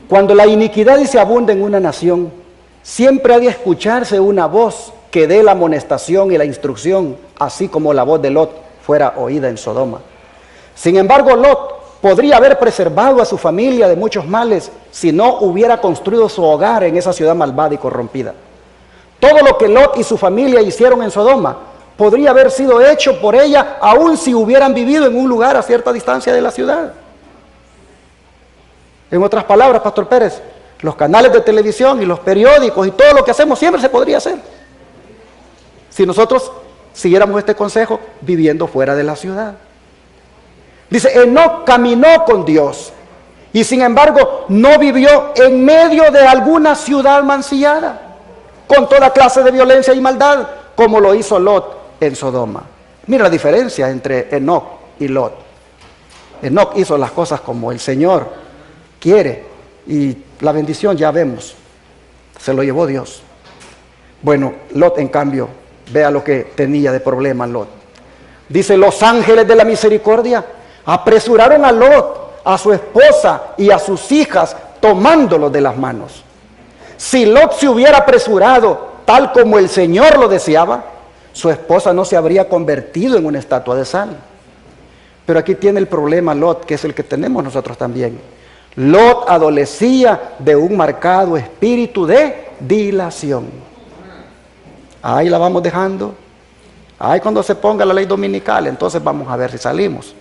Cuando la iniquidad se abunda en una nación, siempre ha de escucharse una voz que dé la amonestación y la instrucción, así como la voz de Lot fuera oída en Sodoma. Sin embargo, Lot podría haber preservado a su familia de muchos males si no hubiera construido su hogar en esa ciudad malvada y corrompida. Todo lo que Lot y su familia hicieron en Sodoma podría haber sido hecho por ella, aun si hubieran vivido en un lugar a cierta distancia de la ciudad. En otras palabras, Pastor Pérez, los canales de televisión y los periódicos y todo lo que hacemos siempre se podría hacer si nosotros siguiéramos este consejo viviendo fuera de la ciudad. Dice, Enoc caminó con Dios y sin embargo no vivió en medio de alguna ciudad mancillada, con toda clase de violencia y maldad, como lo hizo Lot en Sodoma. Mira la diferencia entre Enoc y Lot. Enoc hizo las cosas como el Señor quiere y la bendición ya vemos, se lo llevó Dios. Bueno, Lot en cambio, vea lo que tenía de problema Lot. Dice, los ángeles de la misericordia apresuraron a Lot, a su esposa y a sus hijas, tomándolos de las manos. Si Lot se hubiera apresurado tal como el Señor lo deseaba, su esposa no se habría convertido en una estatua de sal. Pero aquí tiene el problema Lot, que es el que tenemos nosotros también. Lot adolecía de un marcado espíritu de dilación. Ahí la vamos dejando. Ahí cuando se ponga la ley dominical, entonces vamos a ver si salimos.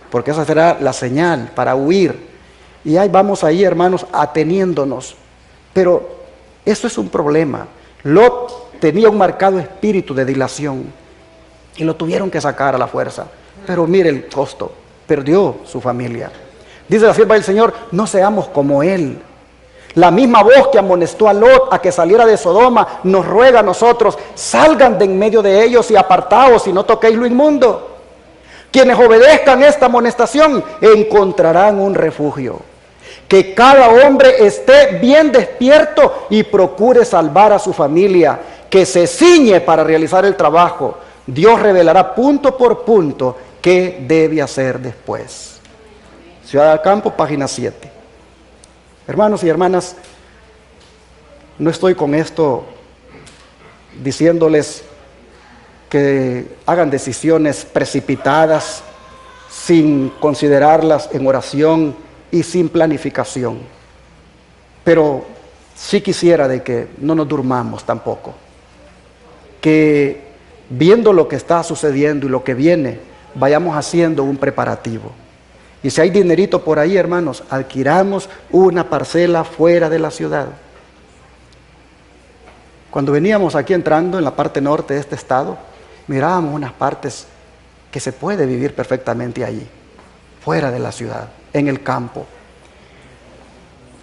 Porque esa será la señal para huir. Y ahí vamos ahí, hermanos, ateniéndonos. Pero eso es un problema. Lot tenía un marcado espíritu de dilación y lo tuvieron que sacar a la fuerza. Pero mire el costo, perdió su familia. Dice la sierva del Señor, no seamos como él. La misma voz que amonestó a Lot a que saliera de Sodoma, nos ruega a nosotros, salgan de en medio de ellos y apartaos y no toquéis lo inmundo. Quienes obedezcan esta amonestación encontrarán un refugio. Que cada hombre esté bien despierto y procure salvar a su familia, que se ciñe para realizar el trabajo. Dios revelará punto por punto qué debe hacer después. Ciudad del Campo, página 7. Hermanos y hermanas, no estoy con esto diciéndoles que hagan decisiones precipitadas sin considerarlas en oración y sin planificación. Pero sí quisiera de que no nos durmamos tampoco. Que viendo lo que está sucediendo y lo que viene, vayamos haciendo un preparativo. Y si hay dinerito por ahí, hermanos, adquiramos una parcela fuera de la ciudad. Cuando veníamos aquí entrando en la parte norte de este estado, mirábamos unas partes que se puede vivir perfectamente allí, fuera de la ciudad, en el campo.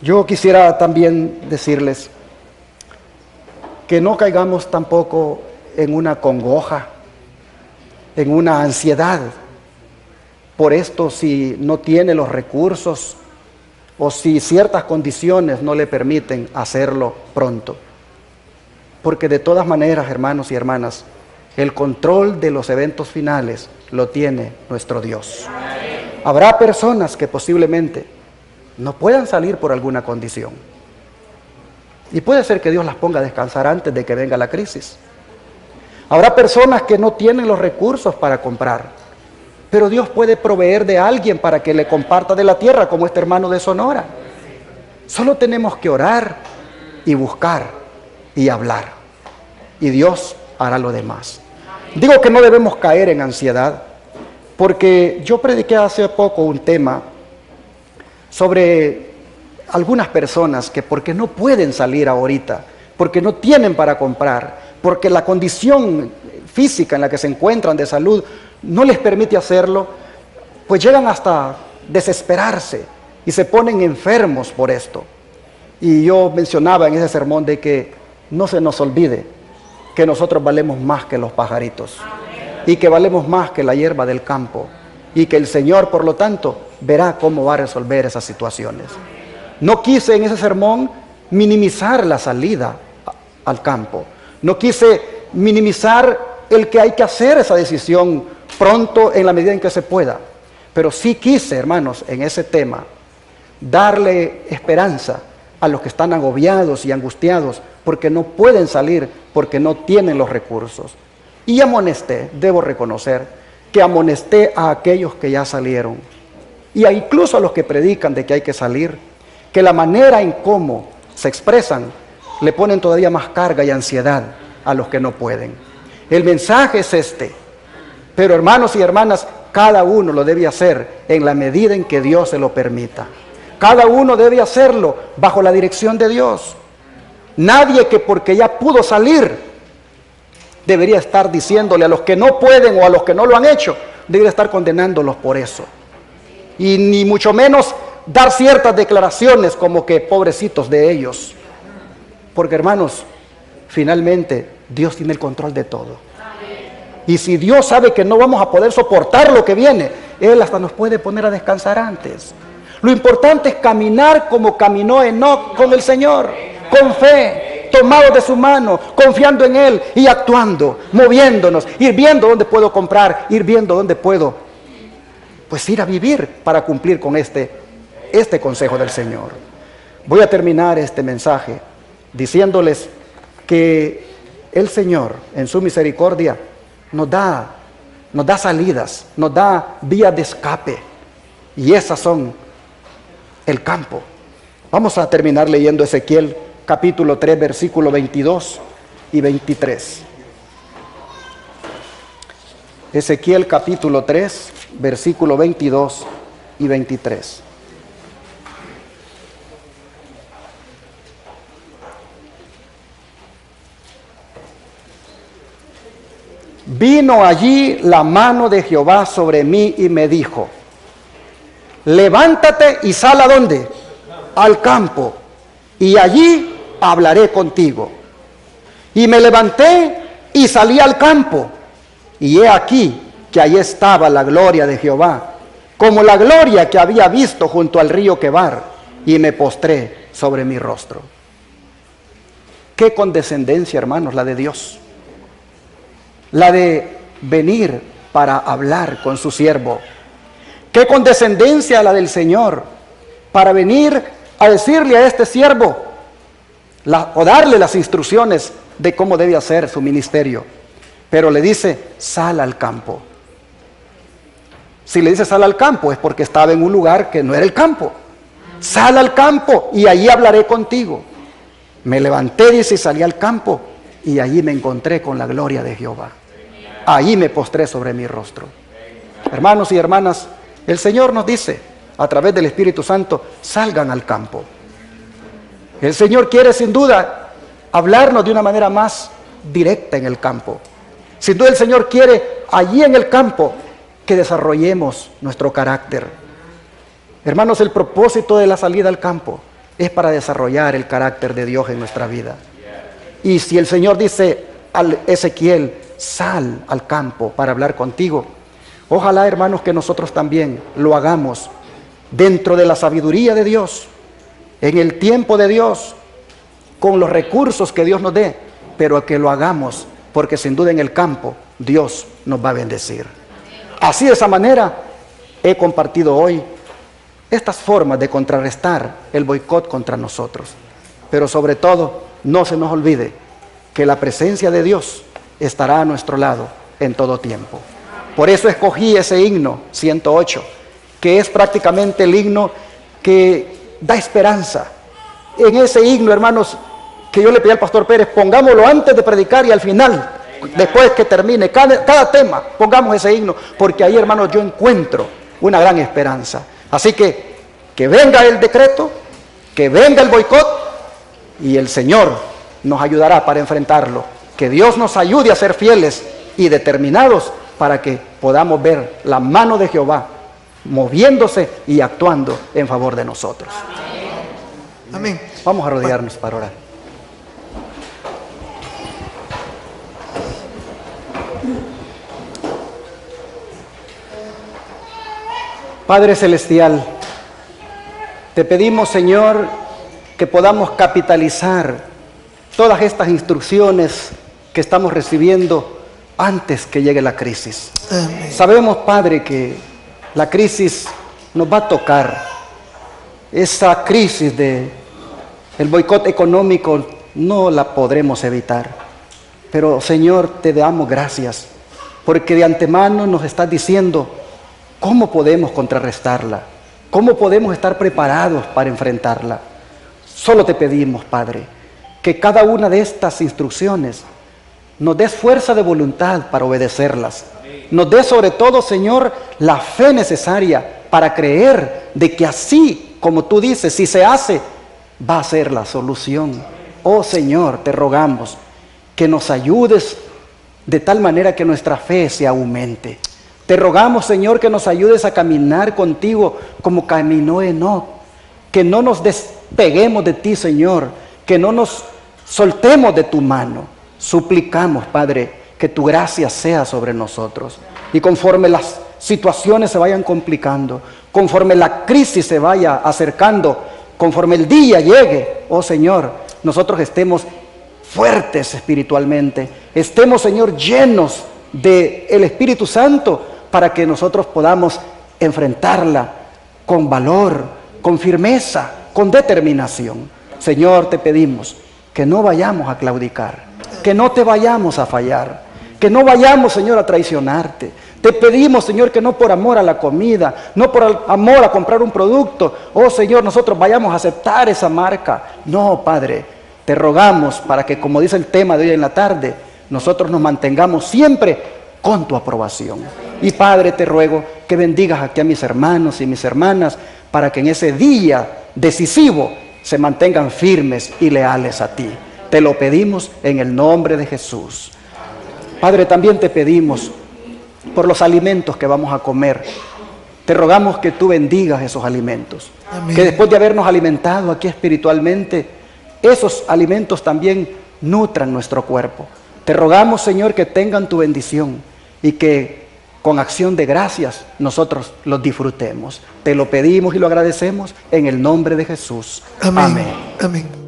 Yo quisiera también decirles que no caigamos tampoco en una congoja, en una ansiedad por esto si no tiene los recursos o si ciertas condiciones no le permiten hacerlo pronto. Porque de todas maneras, hermanos y hermanas, el control de los eventos finales lo tiene nuestro Dios. Habrá personas que posiblemente no puedan salir por alguna condición. Y puede ser que Dios las ponga a descansar antes de que venga la crisis. Habrá personas que no tienen los recursos para comprar, pero Dios puede proveer de alguien para que le comparta de la tierra, como este hermano de Sonora. Solo tenemos que orar y buscar y hablar, y Dios hará lo demás. Digo que no debemos caer en ansiedad, porque yo prediqué hace poco un tema sobre algunas personas que porque no pueden salir ahorita, porque no tienen para comprar, porque la condición física en la que se encuentran de salud no les permite hacerlo, pues llegan hasta desesperarse y se ponen enfermos por esto. Y yo mencionaba en ese sermón de que no se nos olvide que nosotros valemos más que los pajaritos y que valemos más que la hierba del campo y que el Señor, por lo tanto, verá cómo va a resolver esas situaciones. No quise en ese sermón minimizar la salida al campo. No quise minimizar el que hay que hacer esa decisión pronto en la medida en que se pueda. Pero sí quise, hermanos, en ese tema, darle esperanza a los que están agobiados y angustiados porque no pueden salir, porque no tienen los recursos. Y amonesté, debo reconocer, que amonesté a aquellos que ya salieron, y incluso a los que predican de que hay que salir, que la manera en cómo se expresan le ponen todavía más carga y ansiedad a los que no pueden. El mensaje es este, pero hermanos y hermanas, cada uno lo debe hacer en la medida en que Dios se lo permita. Cada uno debe hacerlo bajo la dirección de Dios. Nadie que porque ya pudo salir debería estar diciéndole a los que no pueden o a los que no lo han hecho, debería estar condenándolos por eso. Y ni mucho menos dar ciertas declaraciones como que pobrecitos de ellos. Porque hermanos, finalmente Dios tiene el control de todo. Y si Dios sabe que no vamos a poder soportar lo que viene, Él hasta nos puede poner a descansar antes. Lo importante es caminar como caminó Enoc con el Señor, con fe, tomados de su mano, confiando en Él y actuando, moviéndonos, ir viendo dónde puedo comprar, ir viendo dónde puedo, pues ir a vivir para cumplir con este consejo del Señor. Voy a terminar este mensaje diciéndoles que el Señor, en su misericordia, nos da salidas, nos da vías de escape, y esas son el campo. Vamos a terminar leyendo Ezequiel capítulo 3, versículo 22 y 23. Ezequiel capítulo 3, versículo 22 y 23. Vino allí la mano de Jehová sobre mí y me dijo: levántate y sal ¿a dónde? Al campo, y allí hablaré contigo. Y me levanté y salí al campo, y he aquí que allí estaba la gloria de Jehová, como la gloria que había visto junto al río Quebar, y me postré sobre mi rostro. Qué condescendencia, hermanos, la de Dios, la de venir para hablar con su siervo. Qué condescendencia la del Señor para venir a decirle a este siervo o darle las instrucciones de cómo debe hacer su ministerio. Pero le dice: sal al campo. Si le dice sal al campo es porque estaba en un lugar que no era el campo. Sal al campo y allí hablaré contigo. Me levanté, dice, y salí al campo, y allí me encontré con la gloria de Jehová. Allí me postré sobre mi rostro. Hermanos y hermanas, el Señor nos dice, a través del Espíritu Santo, salgan al campo. El Señor quiere sin duda hablarnos de una manera más directa en el campo. Sin duda el Señor quiere allí en el campo que desarrollemos nuestro carácter. Hermanos, el propósito de la salida al campo es para desarrollar el carácter de Dios en nuestra vida. Y si el Señor dice a Ezequiel, sal al campo para hablar contigo, ojalá, hermanos, que nosotros también lo hagamos dentro de la sabiduría de Dios, en el tiempo de Dios, con los recursos que Dios nos dé, pero que lo hagamos porque sin duda en el campo Dios nos va a bendecir. Así, de esa manera, he compartido hoy estas formas de contrarrestar el boicot contra nosotros. Pero sobre todo, no se nos olvide que la presencia de Dios estará a nuestro lado en todo tiempo. Por eso escogí ese himno 108, que es prácticamente el himno que da esperanza. En ese himno, hermanos, que yo le pedí al pastor Pérez, pongámoslo antes de predicar y al final, después que termine cada tema, pongamos ese himno, porque ahí, hermanos, yo encuentro una gran esperanza. Así que venga el decreto, que venga el boicot, y el Señor nos ayudará para enfrentarlo. Que Dios nos ayude a ser fieles y determinados para que podamos ver la mano de Jehová moviéndose y actuando en favor de nosotros. Amén. Vamos a rodearnos para orar. Padre Celestial, te pedimos, Señor, que podamos capitalizar todas estas instrucciones que estamos recibiendo antes que llegue la crisis. Amén. Sabemos, Padre, que la crisis nos va a tocar. Esa crisis del boicot económico no la podremos evitar. Pero, Señor, te damos gracias, porque de antemano nos estás diciendo cómo podemos contrarrestarla, cómo podemos estar preparados para enfrentarla. Solo te pedimos, Padre, que cada una de estas instrucciones nos des fuerza de voluntad para obedecerlas. Nos des sobre todo, Señor, la fe necesaria para creer de que así como tú dices, si se hace, va a ser la solución. Oh Señor, te rogamos que nos ayudes de tal manera que nuestra fe se aumente. Te rogamos, Señor, que nos ayudes a caminar contigo como caminó Enoc. Que no nos despeguemos de ti, Señor, que no nos soltemos de tu mano. Suplicamos, Padre, que tu gracia sea sobre nosotros. Y conforme las situaciones se vayan complicando, conforme la crisis se vaya acercando, conforme el día llegue, oh Señor, nosotros estemos fuertes espiritualmente, estemos, Señor, llenos del Espíritu Santo para que nosotros podamos enfrentarla con valor, con firmeza, con determinación. Señor, te pedimos que no vayamos a claudicar, que no te vayamos a fallar, que no vayamos, Señor, a traicionarte. Te pedimos, Señor, que no por amor a la comida, no por amor a comprar un producto, oh Señor, nosotros vayamos a aceptar esa marca. No, Padre, te rogamos para que, como dice el tema de hoy en la tarde, nosotros nos mantengamos siempre con tu aprobación. Y Padre, te ruego que bendigas aquí a mis hermanos y mis hermanas para que en ese día decisivo se mantengan firmes y leales a ti. Te lo pedimos en el nombre de Jesús. Padre, también te pedimos por los alimentos que vamos a comer. Te rogamos que tú bendigas esos alimentos. Amén. Que después de habernos alimentado aquí espiritualmente, esos alimentos también nutran nuestro cuerpo. Te rogamos, Señor, que tengan tu bendición y que con acción de gracias nosotros los disfrutemos. Te lo pedimos y lo agradecemos en el nombre de Jesús. Amén. Amén. Amén.